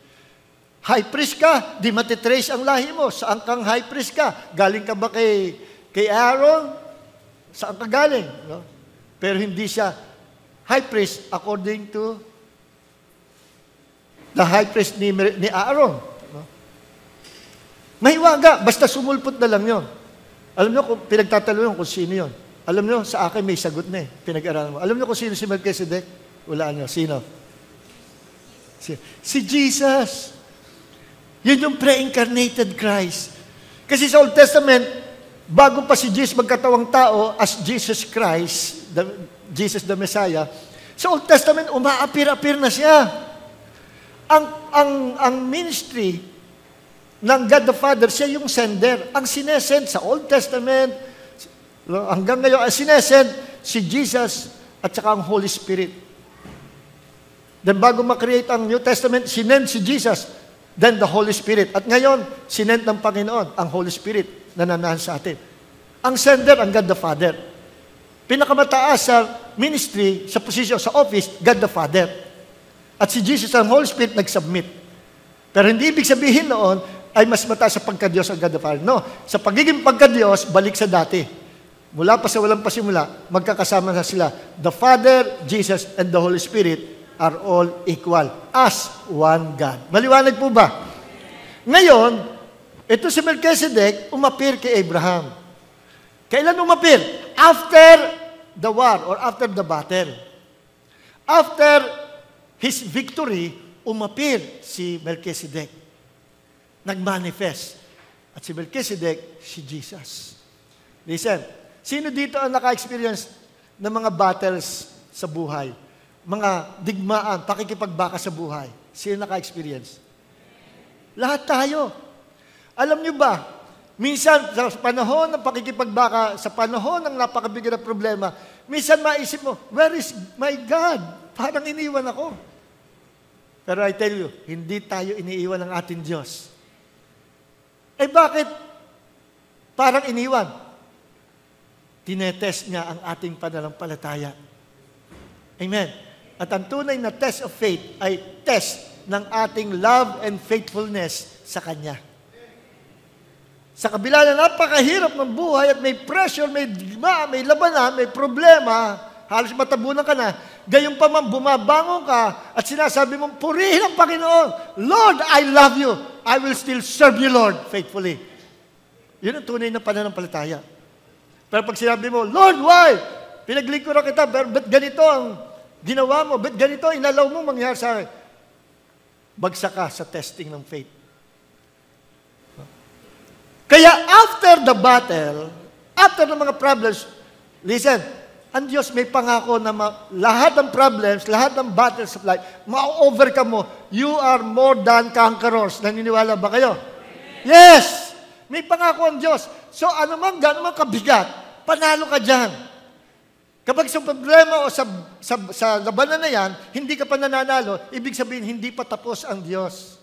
Speaker 2: High priest ka, di matitrace ang lahi mo. Saan kang high priest ka? Galing ka ba kay Aaron? Saan ka galing? No? Pero hindi siya high priest according to the high priest ni Aaron. No? Mahiwaga, basta sumulpot na lang yon. Alam niyo kung pinagtatalungan kung sino yon. Alam niyo, sa akin may sagot na pinag-aralan mo. Alam niyo kung sino si Melchizedek? Wala niyo. Sino? Si Jesus. Yun yung pre-incarnated Christ. Kasi sa Old Testament, bago pa si Jesus magkatawang tao as Jesus Christ, Jesus the Messiah, sa Old Testament, umaapir-apir na siya. Ang ministry ng God the Father, siya yung sender. Ang sinesend sa Old Testament, hanggang ngayon, ang sinesend si Jesus at saka ang Holy Spirit. Then bago makreate ang New Testament, sinend si Jesus, then the Holy Spirit. At ngayon, sinend ng Panginoon ang Holy Spirit na nanahan sa atin. Ang sender, ang God the Father. Pinakamataas sa ministry, sa position, sa office, God the Father. At si Jesus, ang Holy Spirit, nag-submit. Pero hindi ibig sabihin noon, ay mas mataas sa pagka-Diyos ang God the Father. No, sa pagiging pagka-Diyos, balik sa dati. Mula pa sa walang pasimula, magkakasama na sila. The Father, Jesus, and the Holy Spirit are all equal as one God. Maliwanag po ba? Ngayon, ito si Melchizedek, umapir kay Abraham. Kailan umapir? After the war or after the battle. After his victory, umapir si Melchizedek. Nag-manifest. At si Melchizedek, si Jesus. Listen, sino dito ang naka-experience ng mga battles sa buhay? Mga digmaan, pakikipagbaka sa buhay. Sino naka-experience? Lahat tayo. Alam niyo ba, minsan sa panahon ng pakikipagbaka, sa panahon ng napakabigat na problema, minsan maisip mo, where is my God? Parang iniwan ako. Pero I tell you, hindi tayo iniiwan ng ating Diyos. Eh bakit parang iniwan? Tinetest niya ang ating pananampalataya. Amen. At ang tunay na test of faith ay test ng ating love and faithfulness sa Kanya. Sa kabila na napakahirap ng buhay at may pressure, may digma, may labanan, may problema, halos matabunan ka na, gayon pa man bumabangon ka at sinasabi mong, purihin ang Panginoon. Lord, I love you. I will still serve you, Lord, faithfully. Yun ang tunay na pananampalataya. Pero pag sinabi mo, Lord, why? Pinaglingkuran kita, ba't ganito ang ginawa mo? Ba't ganito inalaw mo mangyari sa akin? Bagsak ka sa testing ng faith. Kaya after the battle, after ng mga problems, listen, ang Diyos may pangako na lahat ng problems, lahat ng battles of life, ma-overcome mo. You are more than conquerors. Naniniwala ba kayo? Yes! May pangako ang Diyos. So ano man, gano'n man kabigat, panalo ka dyan. Kapag sa problema o sa labanan na yan, hindi ka pa nananalo, ibig sabihin, hindi pa tapos ang Diyos.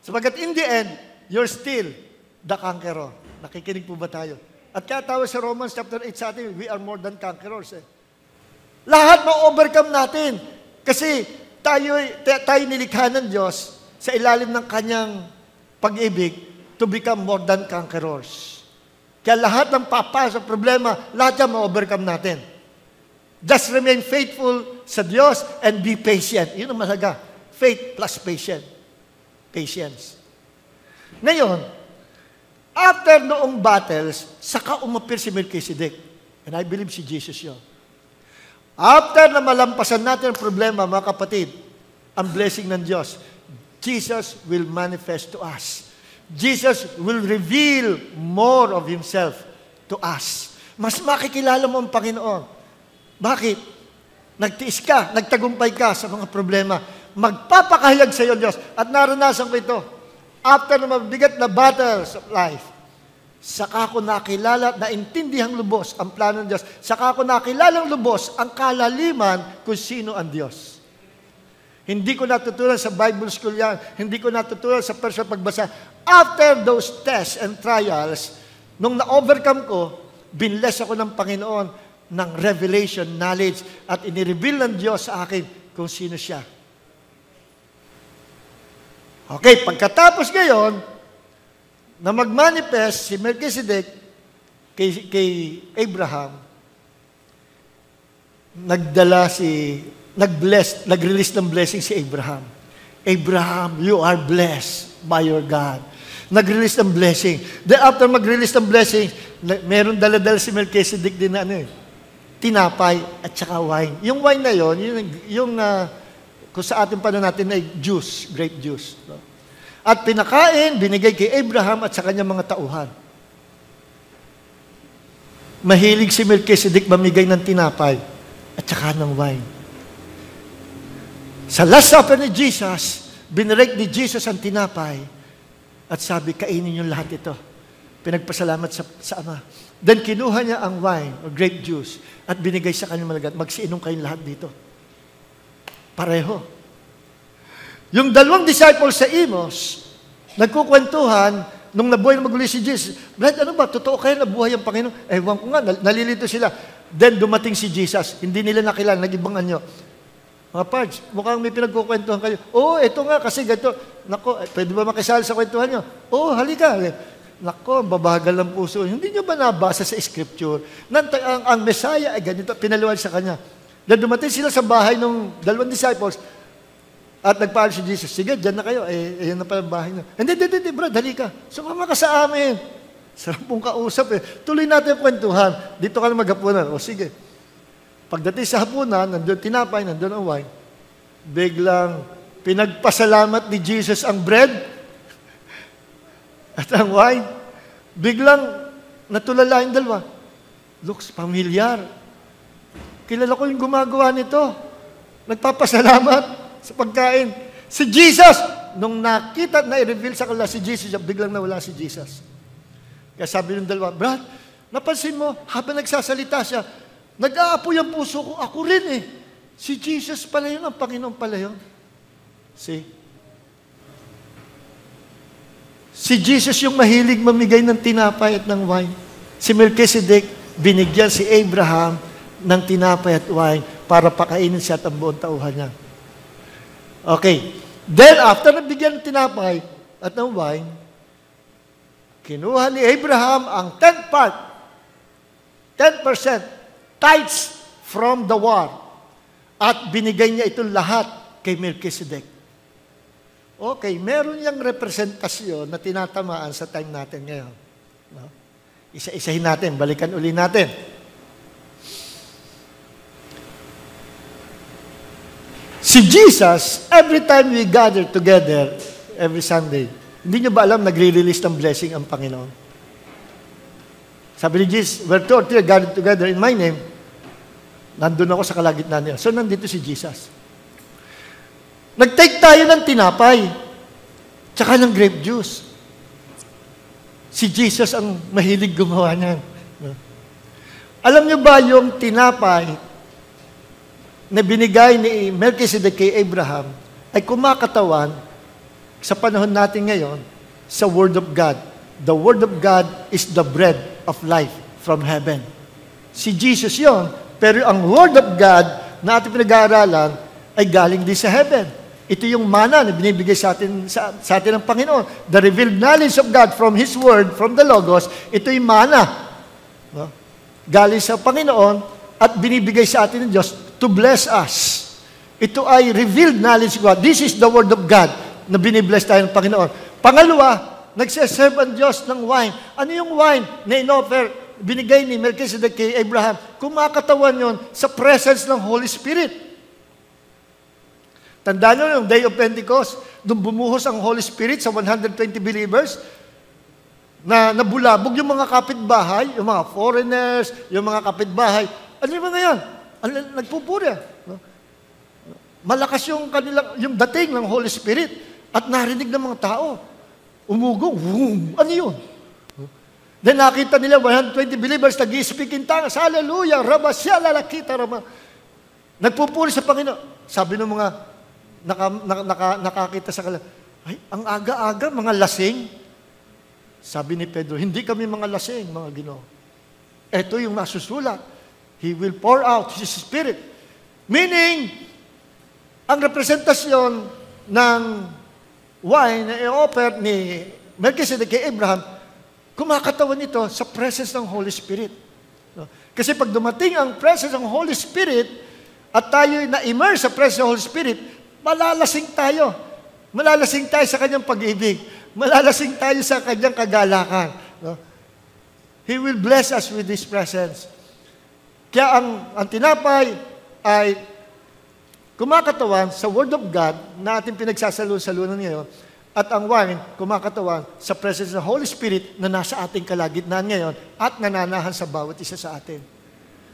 Speaker 2: Sabagat in the end, you're still the conqueror. Nakikinig po ba tayo? At kaya tawag sa Romans chapter 8 sa atin, we are more than conquerors. Lahat ma-overcome natin. Kasi tayo nilikha ng Diyos sa ilalim ng Kanyang pag-ibig to become more than conquerors. Kaya lahat ng sa problema, lahat yan ma-overcome natin. Just remain faithful sa Diyos and be patient. Yun ang mahalaga. Faith plus patience. Ngayon, after noong battles, saka umapir si Melchizedek. And I believe si Jesus yun. After na malampasan natin ang problema, mga kapatid, ang blessing ng Diyos, Jesus will manifest to us. Jesus will reveal more of Himself to us. Mas makikilala mo ang Panginoon. Bakit? Nagtiis ka, nagtagumpay ka sa mga problema. Magpapakahayag sa iyo, Diyos. At naranasan ko ito. After na mabigat na battles of life, saka ko nakilala, naintindihang lubos ang plano ng Diyos. Saka ko nakilalang lubos ang kalaliman kung sino ang Diyos. Hindi ko natutunan sa Bible school yan. Hindi ko natutunan sa personal pagbasa. After those tests and trials, nung na-overcome ko, binless ako ng Panginoon ng revelation, knowledge, at inireveal ng Diyos sa akin kung sino siya. Okay, pagkatapos ngayon, na mag-manifest si Melchizedek kay Abraham, nag-release ng blessing si Abraham. Abraham, you are blessed by your God. Nag-release ng blessing. Then after mag-release ng blessing, meron dala-dala si Melchizedek din na tinapay at saka wine. Yung wine na yon, kung sa ating panahon natin ay juice, grape juice. No? At pinakain, binigay kay Abraham at sa kanyang mga tauhan. Mahilig si Melchizedek mamigay ng tinapay at saka ng wine. Sa Last Supper ni Jesus, binirek ni Jesus ang tinapay at sabi, kainin niyo lahat ito. Pinagpasalamat sa Ama. Then kinuha niya ang wine o grape juice at binigay sa kanyang malagat. Magsiinom kayong lahat dito. Pareho. Yung dalawang disciples sa Imos, nagkukwentuhan, nung nabuhay na maguli si Jesus, Brad, ano ba? Totoo kayo nabuhay ang Panginoon? Ewan ko nga, nalilito sila. Then dumating si Jesus. Hindi nila nakilala, nag-ibang anyo. Mga pards, mukhang may pinagkukwentuhan kayo. Oo, eto nga, kasi ganito. Nako, pwede ba makisali sa kwentuhan nyo? Oo, halika. Nako, babagal ng puso. Hindi nyo ba nabasa sa scripture? Ang Messiah ay ganito, pinaluan sa kanya. Then dumating sila sa bahay ng dalawang disciples at nagpaalam si Jesus, sige, dyan na kayo. Yan na pala bahay nyo. Hindi, Brad, halika. Sumama ka sa amin. Sarap pong kausap Tuloy natin yung kwentuhan. Dito ka na maghapunan. O sige. Pagdating sa hapunan, nandun tinapay, nandun ang wine. Biglang pinagpasalamat ni Jesus ang bread at ang wine. Biglang natulala yung dalawa. Looks familiar. Kilala ko yung gumagawa nito. Nagpapasalamat sa pagkain. Si Jesus, nung nakita na i-reveal sa kanila si Jesus, biglang nawala si Jesus. Kaya sabi ng dalawa, Brad, napansin mo, habang nagsasalita siya, nag-aapoy ang puso ko, ako rin eh. Si Jesus pala yun, ang Panginoon pala yun. See? Si Jesus yung mahilig mamigay ng tinapay at ng wine. Si Melchizedek, binigyan si Abraham ng tinapay at wine para pakainin siya at ang buong tauhan niya. Okay. Then, after nabigyan ng tinapay at ng wine, kinuha ni Abraham ang 10% tithes from the war at binigay niya itong lahat kay Melchizedek. Okay, meron niyang representasyon na tinatamaan sa time natin ngayon. No? Isa-isahin natin, balikan uli natin. Si Jesus, every time we gather together, every Sunday, hindi niyo ba alam, nagre-release ng blessing ang Panginoon? Sabi ni Jesus, where two or three are gathered together in my name, nandun ako sa kalagitnaan niya. So, nandito si Jesus. Nag-take tayo ng tinapay, tsaka ng grape juice. Si Jesus ang mahilig gumawa niyan. Alam niyo ba yung tinapay na binigay ni Melchizedek kay Abraham ay kumakatawan sa panahon natin ngayon sa Word of God. The Word of God is the bread of life from heaven. Si Jesus yon, pero ang Word of God na ating pinag-aaralan ay galing din sa heaven. Ito yung mana na binibigay sa atin ng Panginoon. The revealed knowledge of God from His Word, from the Logos, ito yung mana. No? Galing sa Panginoon at binibigay sa atin ng Diyos to bless us. Ito ay revealed knowledge of God. This is the Word of God na binibless tayo ng Panginoon. Pangalawa, nagseserve ang Diyos ng wine. Ano yung wine na in-offer, binigay ni Melchizedek kay Abraham? Kumakatawan yon sa presence ng Holy Spirit. Tandaan nyo yung Day of Pentecost, doon bumuhos ang Holy Spirit sa 120 believers, na nabulabog yung mga kapitbahay, yung mga foreigners, yung mga kapitbahay. Ano yung mga yan? Nagpupuri. No? Malakas yung dating ng Holy Spirit at narinig ng mga tao. Umugong, boom! Ano yun? Then nakita nila 120 believers nag-i-speak in tongues. Hallelujah! Rabasya lalakita rama. Nagpupuri sa Panginoon. Sabi ng mga nakakita sa kanila, ay, ang aga-aga, mga lasing. Sabi ni Pedro, hindi kami mga lasing, mga Ginoo. Ito yung nasusulat. He will pour out His Spirit. Meaning, ang representasyon ng wine na i-offer ni Melchizedek kay Abraham, kumakatawan ito sa presence ng Holy Spirit. Kasi pag dumating ang presence ng Holy Spirit at tayo na-immerse sa presence ng Holy Spirit, malalasing tayo. Malalasing tayo sa Kanyang pag-ibig. Malalasing tayo sa Kanyang kagalakan. He will bless us with His presence. Kaya ang tinapay ay kumakatawan sa Word of God na ating pinagsasalunan ngayon at ang wine kumakatawan sa presence ng Holy Spirit na nasa ating kalagitnaan ngayon at nananahan sa bawat isa sa atin.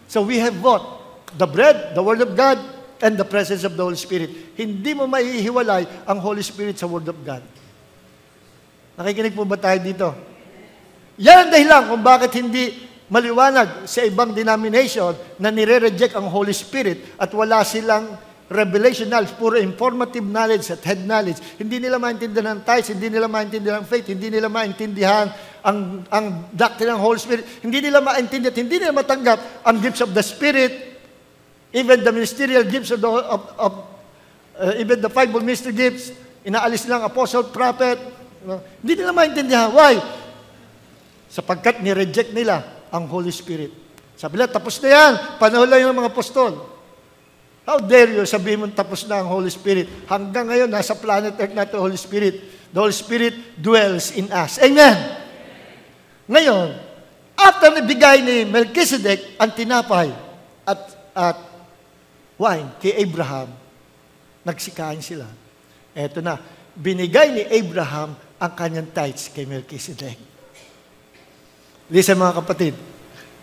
Speaker 2: So we have both the bread, the Word of God, and the presence of the Holy Spirit. Hindi mo maihiwalay ang Holy Spirit sa Word of God. Nakikinig po ba tayo dito? Yan ang dahilan kung bakit hindi maliwanag sa ibang denomination na nire-reject ang Holy Spirit at wala silang revelation knowledge, puro informative knowledge at head knowledge. Hindi nila maintindihan ang tithes, hindi nila maintindihan ang faith, hindi nila maintindihan ang doctrine ng Holy Spirit, hindi nila maintindihan, hindi nila matanggap ang gifts of the Spirit, even the ministerial gifts of even the fivefold ministry gifts, inaalis lang apostle, prophet. Hindi nila maintindihan. Why? Sapagkat ni-reject nila ang Holy Spirit. Sabi nila, tapos na yan. Panahon lang yung mga apostol. How dare you sabihin mo tapos na ang Holy Spirit? Hanggang ngayon, nasa planet Earth natin ang Holy Spirit. The Holy Spirit dwells in us. Amen? Ngayon, after nabigay ni Melchizedek ang tinapay at wine kay Abraham, nagsikain sila. Eto na, binigay ni Abraham ang kanyang tithes kay Melchizedek. Listen mga kapatid,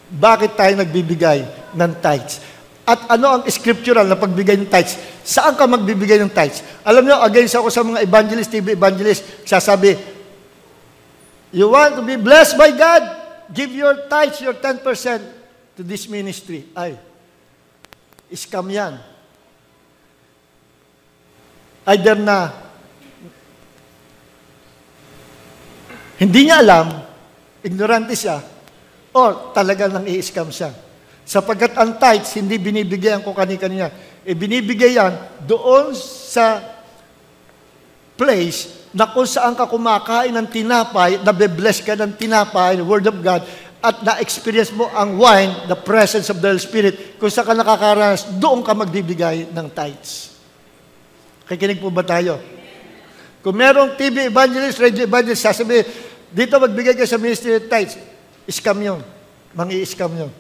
Speaker 2: bakit tayo nagbibigay ng tithes? At ano ang scriptural na pagbigay ng tithes? Saan ka magbibigay ng tithes? Alam niyo, against ako sa mga evangelist, TV evangelist, sasabi, you want to be blessed by God? Give your tithes, your 10% to this ministry. Ay, scam yan. Either na hindi niya alam, ignorante siya, or talaga nang i-scam siya. Sapagkat ang tithes, hindi binibigyan ko kani-kanina. Binibigay yan doon sa place na kung saan ka kumakain ng tinapay, nabe-bless ka ng tinapay, the Word of God, at na-experience mo ang wine, the presence of the Holy Spirit, kung saan ka nakakaranas, doon ka magbibigay ng tithes. Kikinig po ba tayo? Kung merong TV evangelist, radio evangelist, sasabi, dito magbigay ka sa ministry of tithes, scam yun. Mangi-scam yun.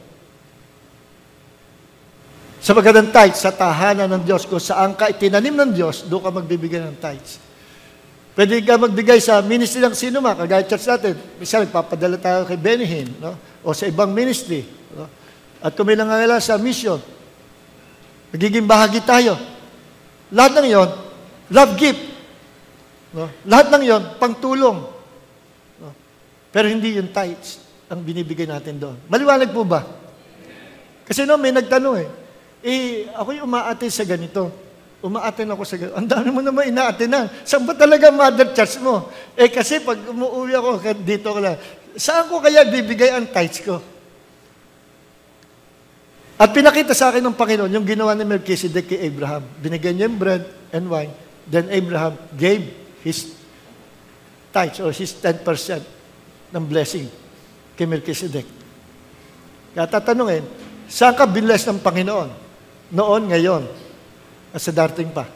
Speaker 2: Sapagkat ang tithes sa tahanan ng Diyos, kung saan ka itinanim ng Diyos, doon ka magbibigay ng tithes. Pwede ka magbigay sa ministry ng sino man, kagaya church natin. Minsan, nagpapadala tayo kay Benny Hinn, no? O sa ibang ministry. No? At kung may nangangailangan sa mission, magiging bahagi tayo. Lahat ng yon, love gift. No? Lahat ng yon, pangtulong. No? Pero hindi yung tithes ang binibigay natin doon. Maliwanag po ba? Kasi no, may nagtanong ako'y umaatin sa ganito. Umaatin ako sa ganito. Ang dami mo naman inaatinan. Saan ba talaga mother church mo? Kasi pag umuwi ako, dito ko lang, saan ko kaya bibigay ang tithes ko? At pinakita sa akin ng Panginoon yung ginawa ni Melchizedek kay Abraham. Binigyan niya yung bread and wine. Then Abraham gave his tithes or his 10% ng blessing kay Melchizedek. Kaya tatanungin, saan ka binless ng Panginoon? Noon, ngayon, at sa darating pa.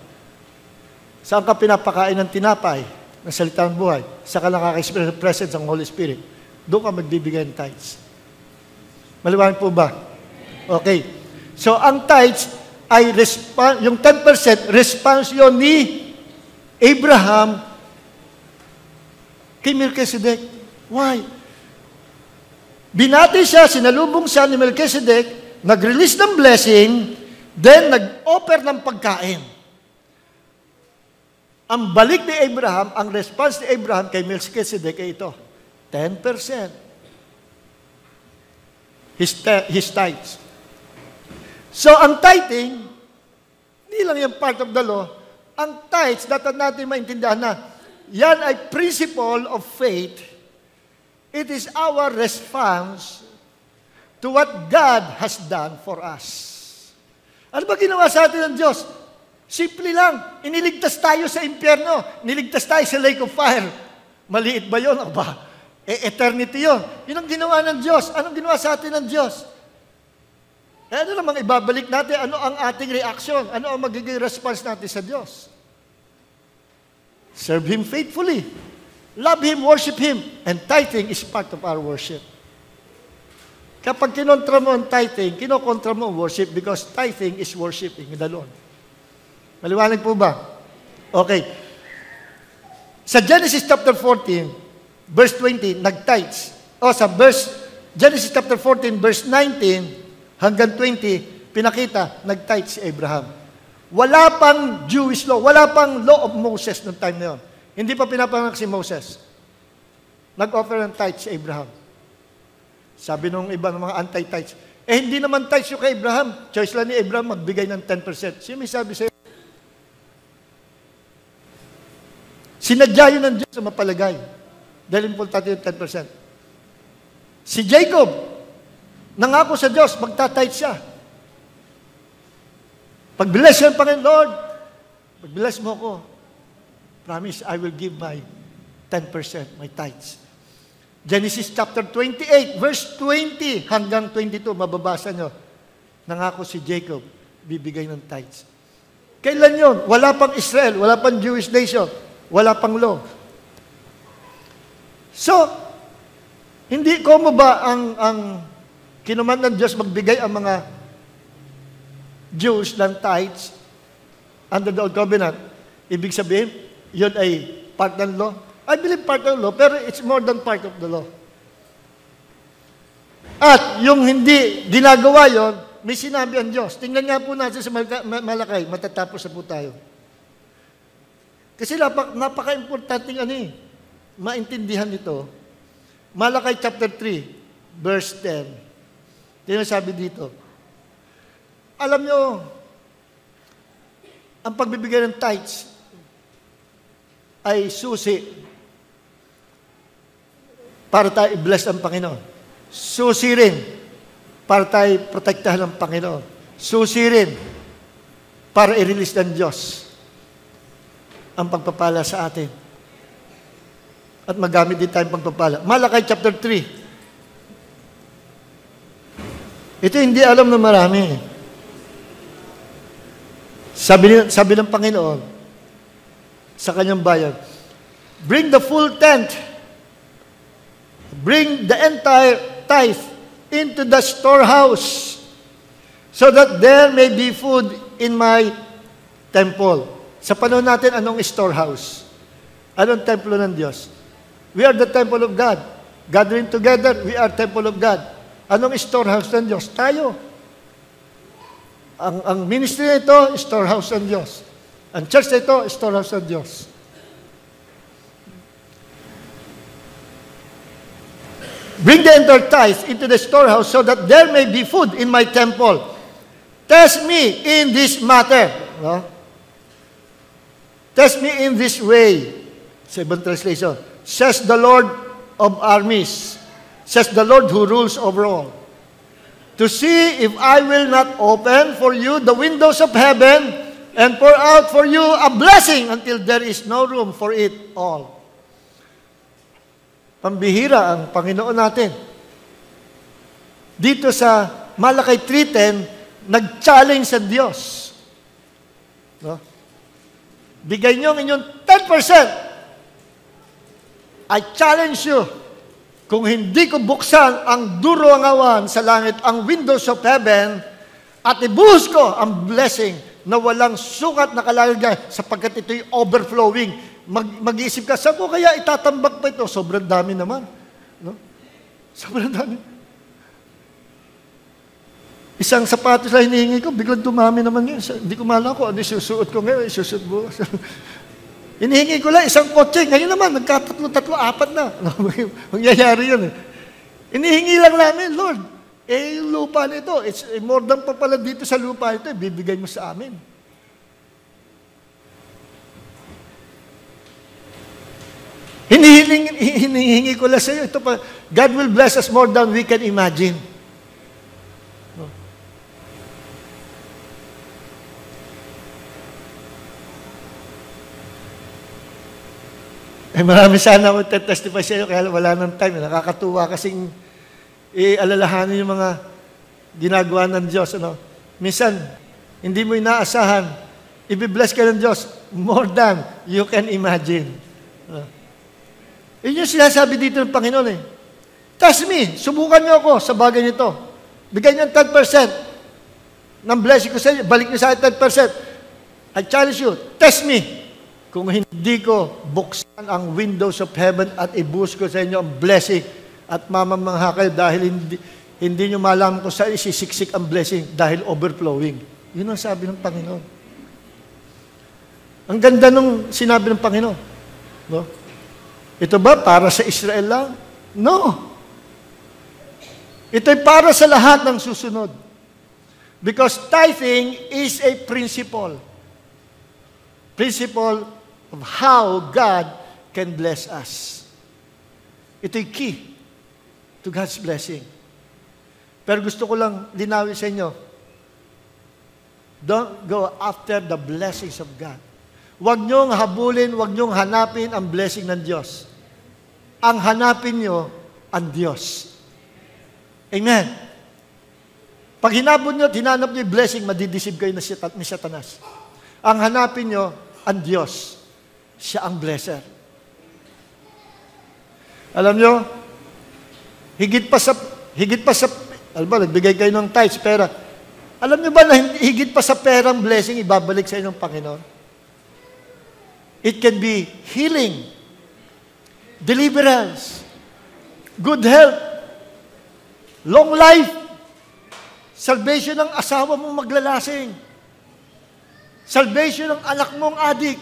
Speaker 2: Saan ka pinapakain ng tinapay, ng salitang buhay? Saan ka nakaka-experience ng presence ng Holy Spirit? Doon ka magbibigay ng tithes. Maliwanag po ba? Okay. So, ang tithes ay yung 10% response yun ni Abraham kay Melchizedek. Why? Binati siya, sinalubong siya ni Melchizedek, nag-release ng blessing, then nag-offer ng pagkain. Ang balik ni Abraham, ang response ni Abraham kay Melchizedek ay ito, 10%. His tithes. So, ang tithing, hindi lang yung part of the law, ang tithes, dapat natin maintindihan na, yan ay principle of faith. It is our response to what God has done for us. Ano ba ginawa sa atin ng Diyos? Simple lang. Iniligtas tayo sa impyerno. Niligtas tayo sa lake of fire. Maliit ba yun? Aba, eternity yun. Yun ang ginawa ng Diyos. Anong ginawa sa atin ng Diyos? Ano namang ibabalik natin? Ano ang ating reaction? Ano ang magiging response natin sa Diyos? Serve Him faithfully. Love Him, worship Him. And tithing is part of our worship. Kapag kinontra mo ang tithing, kinokontra mo ang worship because tithing is worshiping the Lord. Maliwanag po ba? Okay. Sa Genesis chapter 14, verse 20, nag-tithes. Sa Genesis chapter 14, verse 19 hanggang 20, pinakita, nag-tithes si Abraham. Wala pang Jewish law, wala pang law of Moses noong time na yun. Hindi pa pinapanganak si Moses. Nag-offer ng tithes si Abraham. Sabi nung iba ng mga anti-tithes, hindi naman tithes yung kay Abraham. Choice lang ni Abraham magbigay ng 10%. Sino may sabi sa'yo? Sinadya yun ng Diyos sa mapalagay. Dahil importante yung 10%. Si Jacob, nangako sa Diyos, magta-tithe siya. Pag-bless siya ng Panginoon, Lord, pag-bless mo ko, promise, I will give my 10%, my tithes. Genesis chapter 28, verse 20 hanggang 22, mababasa nyo. Nangako si Jacob, bibigay ng tithes. Kailan yun? Wala pang Israel, wala pang Jewish nation, wala pang law. So, hindi ko mo ba ang kinuman ng Diyos magbigay ang mga Jews ng tithes under the Old Covenant? Ibig sabihin, yun ay part ng law? I believe part of the law, pero it's more than part of the law. At yung hindi ginagawa yon, may sinabi ang Diyos. Tingnan nga po natin sa Malakay, matatapos na po tayo. Kasi napaka-importanting maintindihan ito. Malakay chapter 3, verse 10. Tingnan sabi dito. Alam nyo, ang pagbibigay ng tithes ay susi para tayo i-bless ang Panginoon. Susi rin para tayo protektahan ng Panginoon. Susi rin para i-release ng Diyos ang pagpapala sa atin. At magamit din tayong pagpapala. Malakay chapter 3. Ito hindi alam ng marami. Sabi ng Panginoon sa kanyang bayan, bring the full tenth, bring the entire tithe into the storehouse, so that there may be food in my temple. Sa panahon natin, anong storehouse? Anong templo ng Diyos? We are the temple of God. Gathering together, we are temple of God. Anong storehouse ng Diyos? Tayo. Ang ministry na ito, storehouse ng Diyos. Ang church na ito, storehouse ng Diyos. Bring the entire tithe into the storehouse so that there may be food in my temple. Test me in this matter. No? Test me in this way. Sa ibang translation. Says the Lord of armies. Says the Lord who rules over all. To see if I will not open for you the windows of heaven and pour out for you a blessing until there is no room for it all. Pambihira ang Panginoon natin. Dito sa Malakay 3:10, nag-challenge sa Diyos. No? Bigay niyo ang inyong 10%. I challenge you. Kung hindi ko buksan ang duro ang awan sa langit, ang windows of heaven, at ibuhos ko ang blessing na walang sukat na kalalagay sapagkat ito'y overflowing. Mag-iisip ka, saan ko kaya itatambak pa ito? Sobrang dami naman. No? Sobrang dami. Isang sapatos na hinihingi ko, biglang dumami naman yun. Hindi ko malaman ko, ano isusuot ko ngayon, isusuot bukas. Hinihingi ko lang isang kotse. Ngayon naman, nagkatatlo, apat na. Mangyayari yun eh. Hinihingi lang namin, Lord, yung lupa nito, it's more than pa pala dito sa lupa nito, bibigay mo sa amin. Hinihingi ko lang sa iyo. Ito pa, God will bless us more than we can imagine. Marami sana ako testify sa iyo, kaya wala ng time. Nakakatuwa kasing alalahanin yung mga ginagawa ng Diyos. Ano? Minsan, hindi mo inaasahan, i-bless ka ng Diyos more than you can imagine. Yun yung sinasabi dito ng Panginoon eh. Test me, subukan niyo ako sa bagay nito. Bigyan niyo 10% ng blessing ko sa inyo, balik niyo sa akin 10%. I challenge you, test me. Kung hindi ko buksan ang windows of heaven at ibuhos ko sa inyo ang blessing at mamamangha kayo dahil hindi nyo malaman kung saan isisiksik ang blessing dahil overflowing. Yun ang sabi ng Panginoon. Ang ganda nung sinabi ng Panginoon. No? Ito ba para sa Israel lang? No. Ito'y para sa lahat ng susunod. Because tithing is a principle. Principle of how God can bless us. Ito'y key to God's blessing. Pero gusto ko lang linawin sa inyo, don't go after the blessings of God. Huwag niyong habulin, huwag niyong hanapin ang blessing ng Diyos. Ang hanapin niyo, ang Diyos. Amen. Pag hinabol niyo, hinanap niyo yung blessing, madidisib kayo ni Satanas. Ang hanapin niyo, ang Diyos. Siya ang blesser. Alam nyo, higit pa sa, alam ba, nagbigay kayo ng tithes, pera. Alam nyo ba na higit pa sa perang blessing, ibabalik sa inyong Panginoon? It can be healing, deliverance, good health, long life, Salvation ng asawa mong maglalasing. Salvation ng anak mong adik.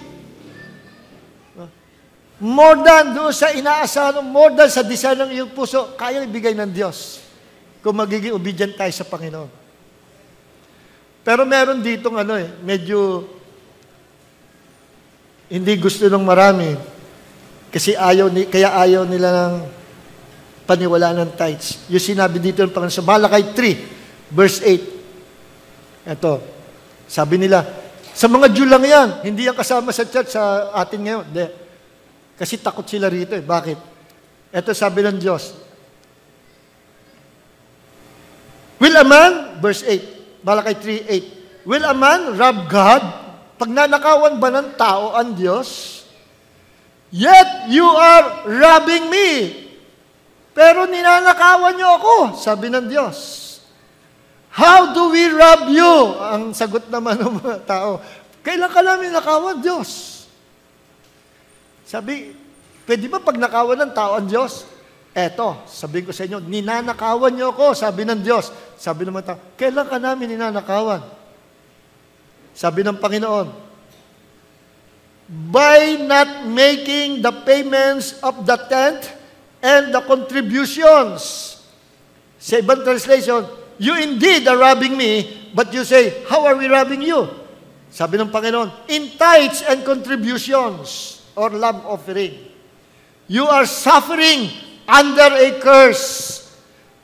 Speaker 2: More than doon sa inaasahan, more than sa desire ng iyong puso, kaya ibigay ng Diyos kung magiging obedient tayo sa Panginoon. Pero meron ditong medyo hindi gusto ng marami kasi kaya ayaw nila ng paniwala ng tithes. Yung sinabi dito ng Panginoon sa Malakay 3, verse 8. Ito, sabi nila, sa mga Jew lang yan, hindi yan kasama sa church sa atin ngayon. Hindi. Kasi takot sila rito eh. Bakit? Ito sabi ng Diyos. Will a man, verse 8, Malakay 3:8, will a man rob God? Pag nanakawan ba ng tao ang Diyos? Yet you are robbing me. Pero ninanakawan niyo ako, sabi ng Diyos. How do we rob you? Ang sagot naman ng mga tao, kailan ka namin nakawan, Diyos? Sabi, pwede ba pag nakawan ng tao ang Diyos? Eto, sabihin ko sa inyo, ninanakawan niyo ako, sabi ng Diyos. Sabi ng mga tao, kailan ka namin ninanakawan? Sabi ng Panginoon, by not making the payments of the tenth and the contributions. Sa ibang translation, you indeed are robbing me, but you say, how are we robbing you? Sabi ng Panginoon, in tithes and contributions, or love offering. You are suffering under a curse,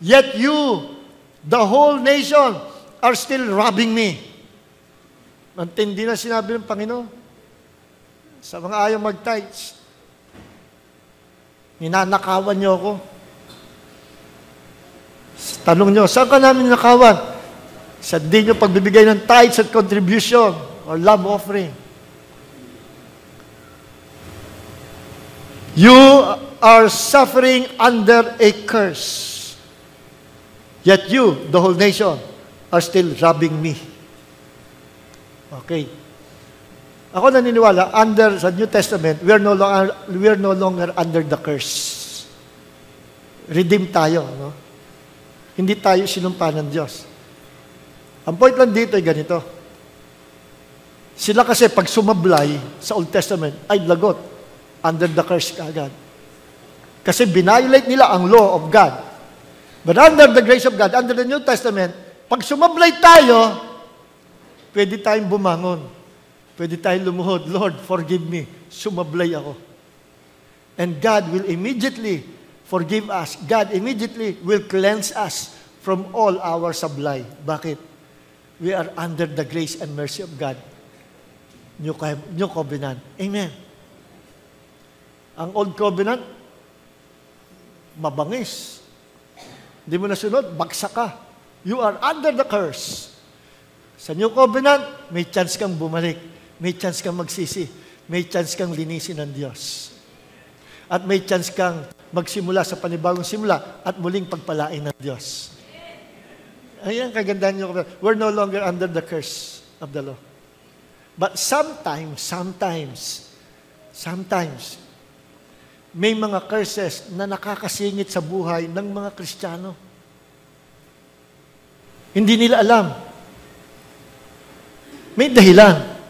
Speaker 2: yet you, the whole nation, are still robbing me. Mantindi na sinabi ng Panginoon sa mga ayaw mag-tithes. Ninanakawan niyo ako. Tanong niyo, saan ka namin nakawan? Sa di niyo pagbibigay ng tithes at contribution or love offering. You are suffering under a curse. Yet you, the whole nation, are still robbing me. Okay. Ako naniniwala, sa New Testament, we are no longer under the curse. Redeem tayo, no? Hindi tayo sinumpa ng Diyos. Ang point lang dito ay ganito. Sila kasi pag sumablay sa Old Testament, ay lagot. Under the curse kaagad. Kasi binayolate nila ang law of God. But under the grace of God, under the New Testament, pag sumablay tayo, pwede tayong bumangon. Pwede tayong lumuhod. Lord, forgive me. Sumablay ako. And God will immediately forgive us. God immediately will cleanse us from all our sablay. Bakit? We are under the grace and mercy of God. New covenant. Amen. Ang old covenant, mabangis. Hindi mo nasunod, bagsak ka. You are under the curse. Sa New Covenant, may chance kang bumalik. May chance kang magsisi. May chance kang linisin ng Diyos. At may chance kang magsimula sa panibagong simula at muling pagpalain ng Diyos. Ayan, kagandahan niyo. We're no longer under the curse of the law. But sometimes, may mga curses na nakakasingit sa buhay ng mga Kristiyano. Hindi nila alam. May dahilan.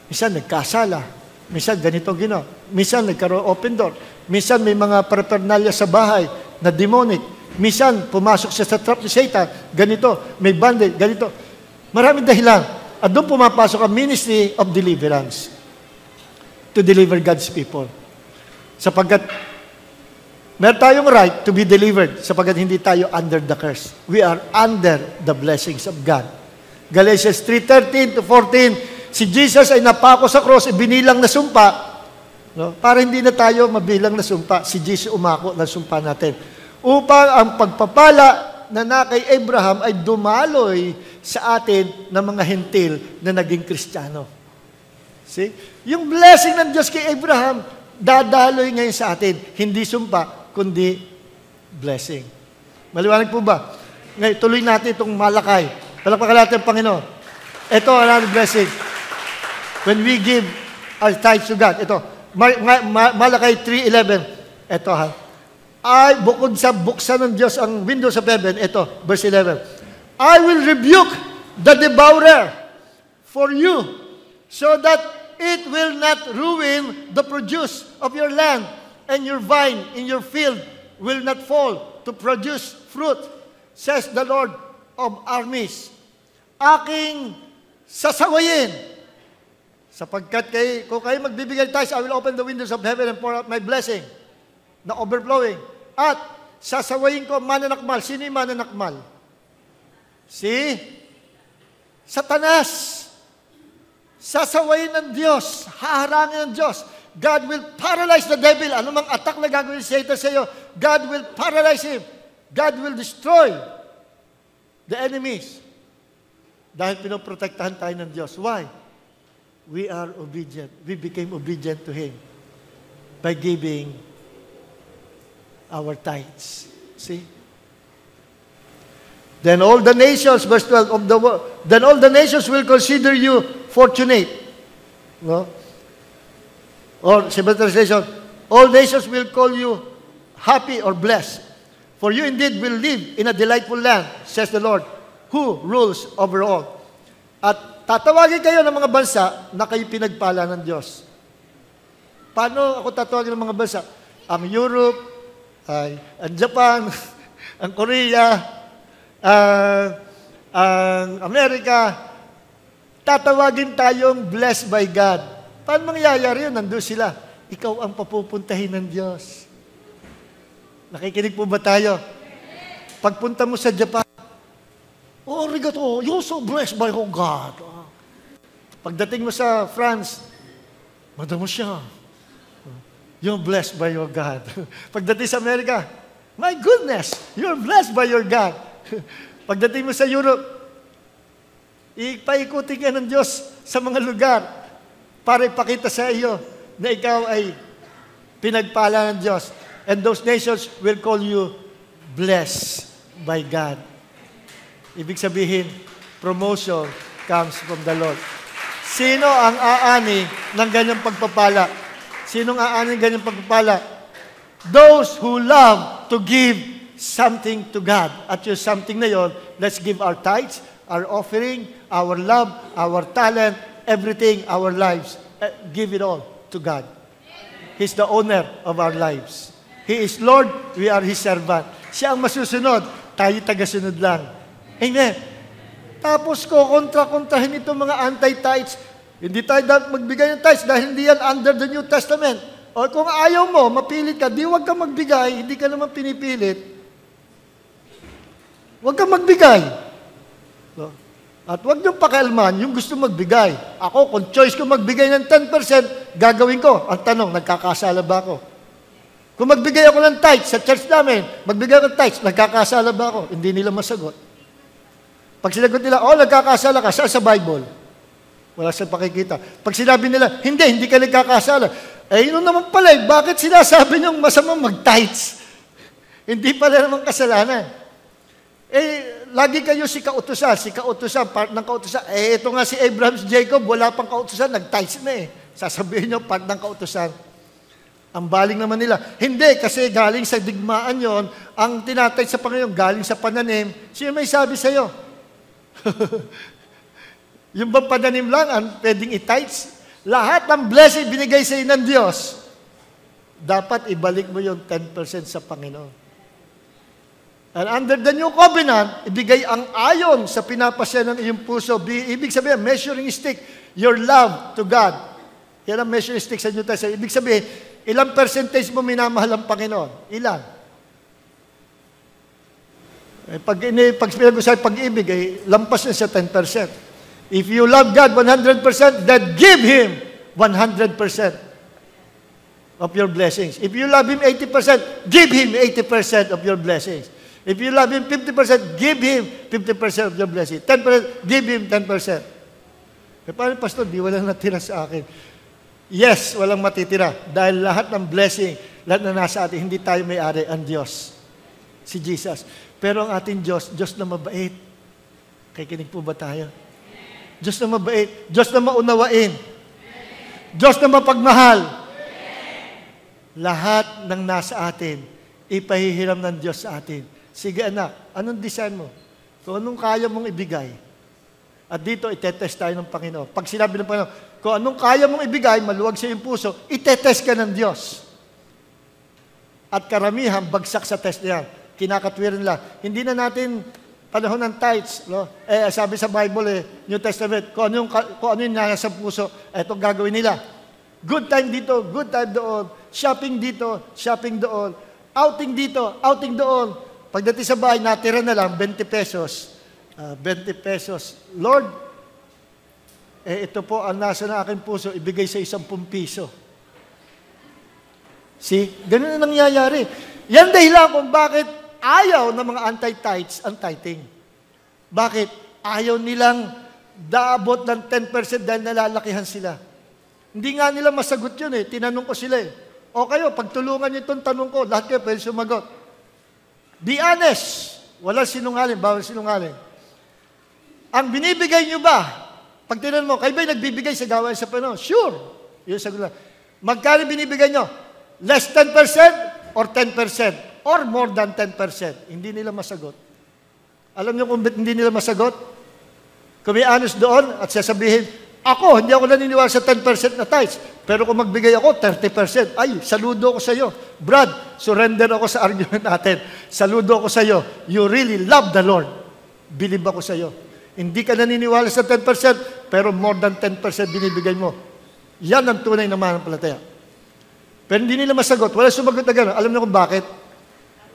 Speaker 2: Minsan nagkasala. Minsan ganito ginawa. Minsan nagkaroon open door. Minsan may mga paraphernalia sa bahay na demonic. Minsan pumasok siya sa trap ni Satan. Ganito. May bandit. Ganito. Maraming dahilan. At doon pumapasok ang ministry of deliverance. To deliver God's people. Sapagkat meron tayong right to be delivered sapagkat hindi tayo under the curse. We are under the blessings of God. Galatians 3:13-14, si Jesus ay napako sa cross, binilang na sumpa. No? Para hindi na tayo mabilang na sumpa, si Jesus umako ng sumpa natin. Upang ang pagpapala na kay Abraham ay dumaloy sa atin ng mga hentil na naging Kristiyano. See? Yung blessing ng Diyos kay Abraham, dadaloy ngayon sa atin. Hindi sumpa, kundi blessing. Maliwanag po ba? Ngayon, tuloy natin itong Malakay. Palakpakan natin ang Panginoon. Ito ang another blessing. When we give our tithes to God. Ito, Malakay 3:11. Ito ha. Ay, bukod sa buksan ng Diyos ang windows of heaven. Ito, verse 11. I will rebuke the devourer for you, so that it will not ruin the produce of your land, and your vine in your field will not fall to produce fruit, says the Lord of armies. Aking sasawayin, sapagkat kung kayo magbibigay tithes, I will open the windows of heaven and pour out my blessing na overflowing. At sasawayin ko mananakmal. Sino yung mananakmal? Si Satanas. Sasawayin ng Diyos, haharangin ng Diyos. God will paralyze the devil. Ano mang attack na gagawin si Satan sa iyo, God will paralyze him. God will destroy the enemies. Dahil pinoprotektahan tayo ng Diyos. Why? We are obedient. We became obedient to Him by giving our tithes. See? Then all the nations, verse 12 of the world, then all the nations will consider you fortunate. No? Or, simple translation, all nations will call you happy or blessed. For you indeed will live in a delightful land, says the Lord, who rules over all. At tatawagin kayo ng mga bansa na kayo pinagpala ng Diyos. Paano ako tatawagin ng mga bansa? Ang Europe, ang Japan, ang Korea, ang Amerika, tatawagin tayong blessed by God. Paano mangyayari yun? Nandun sila. Ikaw ang papupuntahin ng Diyos. Nakikinig po ba tayo? Pagpunta mo sa Japan, oh, arigato, you're so blessed by your God. Pagdating mo sa France, madamo siya. You're blessed by your God. Pagdating sa Amerika, my goodness, you're blessed by your God. Pagdating mo sa Europe, ipaikutin ka ng Diyos sa mga lugar para ipakita sa iyo na ikaw ay pinagpala ng Diyos. And those nations will call you blessed by God. Ibig sabihin, promotion comes from the Lord. Sino ang aani ng ganyang pagpapala? Sinong aani ng ganyang pagpapala? Those who love to give something to God. At yung something na yon, let's give our tithes, our offering, our love, our talent, everything, our lives. Give it all to God. He's the owner of our lives. He is Lord, we are His servant. Siya ang masusunod, tayo tagasunod lang. Amen. Tapos kontra-kontrahin itong mga anti-tithes. Hindi tayo dapat magbigay ng tithes dahil hindi yan under the New Testament. O kung ayaw mo, mapilit ka, di wag kang magbigay, hindi ka naman pinipilit. Wag kang magbigay. So, at wag niyong pakialman yung gusto magbigay. Ako, kung choice ko magbigay ng 10%, gagawin ko. Ang tanong, nagkakasala ba ako? Kung magbigay ako ng tithes sa church namin, magbigay ako ng tithes, nagkakasala ba ako? Hindi nila masagot. Pag sinagot nila, oh, nagkakasala ka, saan sa Bible? Wala silang pakikita. Pag sinabi nila, hindi ka nagkakasala. Eh, yun naman pala, bakit sinasabi niyong masamang mag-tithes? Hindi pala naman kasalanan. Eh, lagi kayo si kautusan, part ng kautusan. Eh, ito nga si Abraham, si Jacob, wala pang kautusan, nag-tithes na eh. Sasabihin niyo, part ng kautusan. Ang baling naman nila. Hindi, kasi galing sa digmaan yon, ang tinatay sa Panginoon, galing sa pananim. Sino may sabi sa'yo? Yung bang pananim lang ang pwedeng i-tithes? Lahat ng blessing binigay sa ng Diyos, dapat ibalik mo yung 10% sa Panginoon. And under the new covenant, ibigay ang ayon sa pinapasya ng iyong puso. Ibig sabihin, measuring stick, your love to God. Yan ang measuring stick sa New Testament. Ibig sabihin, ilang percentage mo minamahal ang Panginoon? Ilan? Pag pinag-usay pag-ibig, lampas na siya 10%. If you love God 100%, then give Him 100% of your blessings. If you love Him 80%, give Him 80% of your blessings. If you love Him 50%, give Him 50% of your blessings. 10%, give Him 10%. Eh, paano, Pastor, di walang natira sa akin? Yes, walang matitira. Dahil lahat ng blessing, lahat na nasa atin, hindi tayo may-ari, ang Diyos. Si Jesus. Pero ang ating Diyos, Diyos na mabait. Kikinig po ba tayo? Diyos na mabait. Diyos na maunawain. Diyos na mapagmahal. Lahat ng nasa atin, ipahihiram ng Diyos sa atin. Sige anak, anong design mo? Kung anong kaya mong ibigay. At dito, itetest tayo ng Panginoon. Pag sinabi ng Panginoon, kung anong kaya mong ibigay, maluwag sa iyong puso, itetest ka ng Diyos. At karamihan, bagsak sa test niya. Kinakatwiran nila. Hindi na natin panahon ng tithes. No? Sabi sa Bible, New Testament, kung ano yung nasa puso, eto gagawin nila. Good time dito, good time doon. Shopping dito, shopping doon. Outing dito, outing doon. Pagdating sa bahay, natira na lang, 20 pesos. 20 pesos. Lord, ito po ang nasa na aking puso, ibigay sa 10 piso. See? Ganun na nangyayari. Yan dahilan kung bakit ayaw ng mga anti-tithes ang tithing. Bakit? Ayaw nilang daabot ng 10% dahil nalalakihan sila. Hindi nga nila masagot yun eh. Tinanong ko sila eh. O kayo, pagtulungan niyo itong tanong ko, lahat kayo pwede sumagot. Be honest. Walang sinungaling, bawal sinungaling. Ang binibigay niyo ba? Pag tinanong mo, kayo ba'y nagbibigay sa gawain sa Panginoon? Sure. Yun sagot lang. Magkano binibigay niyo? Less 10% or 10%? Or more than 10%? Hindi nila masagot. Alam niyo kung hindi nila masagot? Kung may honest doon at sasabihin, hindi ako naniniwala sa 10% na tithes. Pero kung magbigay ako, 30%. Ay, saludo ako sa iyo. Brad, surrender ako sa argument natin. Saludo ako sa iyo. You really love the Lord. Believe ako sa iyo. Hindi ka naniniwala sa 10%, pero more than 10% binibigay mo. Yan ang tunay na mananampalataya. Pero hindi nila masagot. Wala sumagot na gano'n. Alam niyo kung bakit?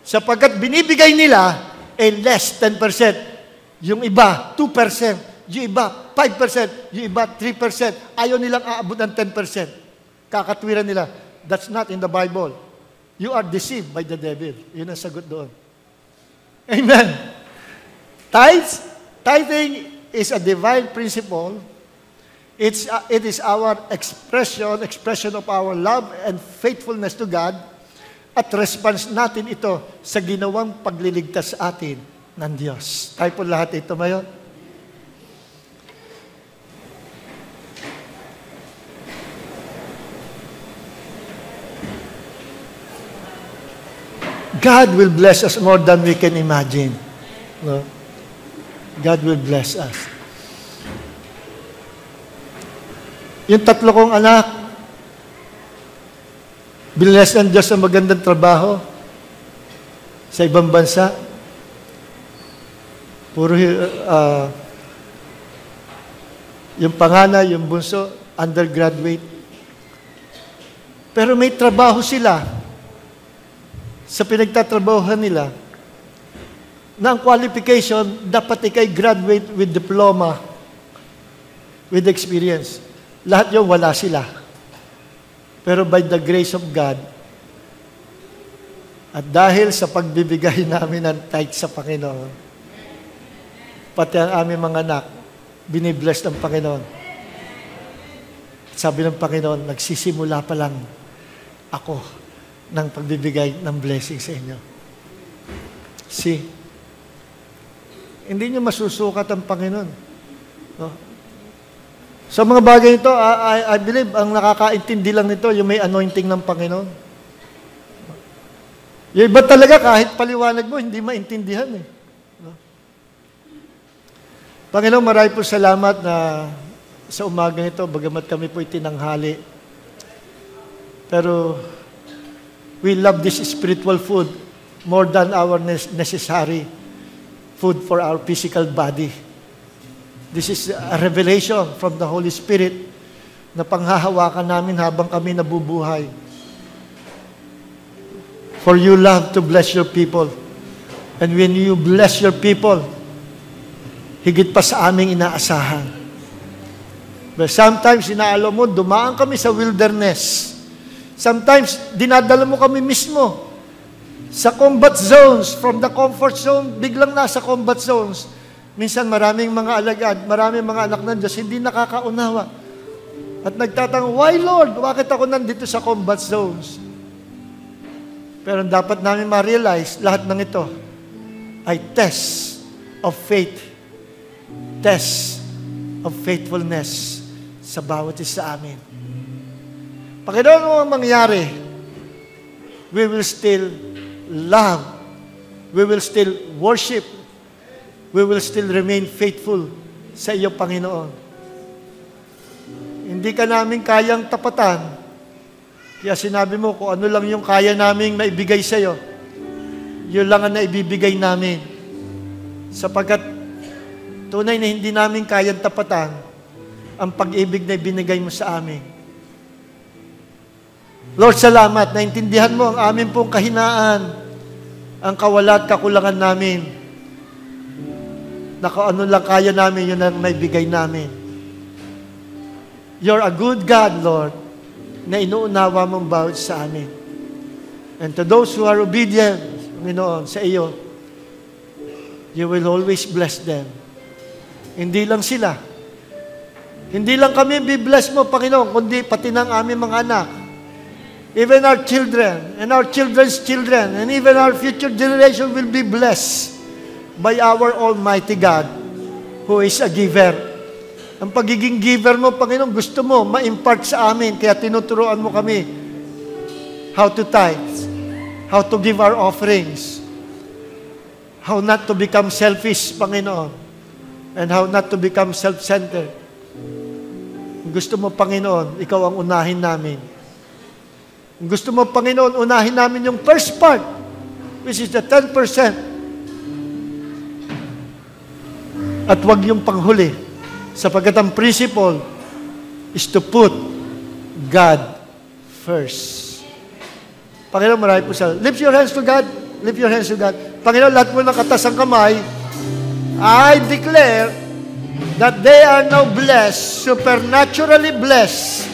Speaker 2: Sapagkat binibigay nila, less 10%. Yung iba, 2%. Yung iba, 5%. Yung iba, 3%. Ayaw nilang aabot ng 10%. Kakatwiran nila. That's not in the Bible. You are deceived by the devil. Yun ang sagot doon. Amen. Tithing is a divine principle. It is our expression of our love and faithfulness to God, at response natin ito sa ginawang pagliligtas sa atin ng Diyos. Tayo po lahat ito mayon. God will bless us more than we can imagine. No? God will bless us. Yung 3 kong anak, biniless ng Diyos sa magandang trabaho sa ibang bansa. Puro yung panganay, yung bunso, undergraduate. Pero may trabaho sila sa pinagtatrabahuhan nila na ang qualification dapat ikay graduate with diploma, with experience. Lahat yun, wala sila. Pero by the grace of God, at dahil sa pagbibigay namin ng tithe sa Panginoon, pati ang aming mga anak, binibless ng Panginoon. At sabi ng Panginoon, nagsisimula pa lang ako ng pagbibigay ng blessing sa inyo. See, hindi nyo masusukat ang Panginoon. No? Sa mga bagay ito, I believe, ang nakakaintindi lang nito, yung may anointing ng Panginoon. Yung iba talaga, kahit paliwanag mo, hindi maintindihan eh. No? Panginoon, marami po salamat na sa umaga ito, bagamat kami po itinanghali. Pero, we love this spiritual food more than our necessary food for our physical body. This is a revelation from the Holy Spirit na panghahawakan namin habang kami nabubuhay. For you love to bless your people. And when you bless your people, higit pa sa aming inaasahan. But sometimes, inaalo mo, dumaan kami sa wilderness. Sometimes, dinadala mo kami mismo sa combat zones, from the comfort zone, biglang nasa combat zones. Minsan maraming mga alagad, maraming mga anak ng Diyos, hindi nakakaunawa. At nagtatanong, why Lord? Bakit ako nandito sa combat zones? Pero dapat namin ma-realize, lahat ng ito ay test of faith. Test of faithfulness sa bawat isa amin. Panginoon, ano ang mangyari? We will still love. We will still worship. we will still remain faithful sa iyo, Panginoon. Hindi ka namin kayang tapatan. Kaya sinabi mo, kung ano lang yung kaya naming maibigay sa iyo, yun lang ang naibibigay namin. Sapagkat tunay na hindi namin kayang tapatan ang pag-ibig na ibinigay mo sa amin. Lord, salamat. Naintindihan mo ang amin pong kahinaan, ang kawalat, kakulangan namin. Na kung ano lang kaya namin, yun ang maibigay namin. You're a good God, Lord, na inuunawa mong bawat sa amin. And to those who are obedient, Panginoon, sa iyo, you will always bless them. Hindi lang sila. Hindi lang kami be-bless mo, Panginoon, kundi pati ng aming mga anak. Even our children, and our children's children, and even our future generation will be blessed by our Almighty God, who is a giver. Ang pagiging giver mo, Panginoon, gusto mo ma-impart sa amin, kaya tinuturuan mo kami how to tithe, how to give our offerings, how not to become selfish, Panginoon, and how not to become self-centered. Gusto mo, Panginoon, ikaw ang unahin namin. Gusto mo, Panginoon, unahin namin yung first part, which is the 10%. At wag yung panghuli, sapagkat ang principle is to put God first. Panginoon, marami po sa... Lift your hands to God. Lift your hands to God. Panginoon, lahat mo nakatas ang kamay. I declare that they are now blessed, supernaturally blessed.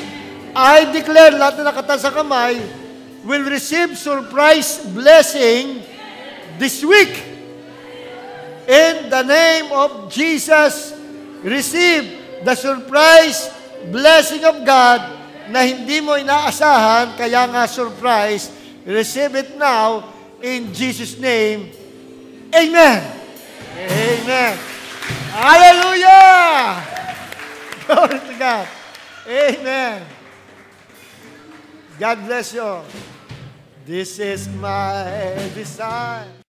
Speaker 2: I declare lahat na nakatas ang kamay will receive surprise blessing this week. In the name of Jesus, receive the surprise blessing of God na hindi mo inaasahan, kaya nga surprise. Receive it now in Jesus' name. Amen. Amen. Hallelujah! Glory to God. Amen. God bless you. This is my desire.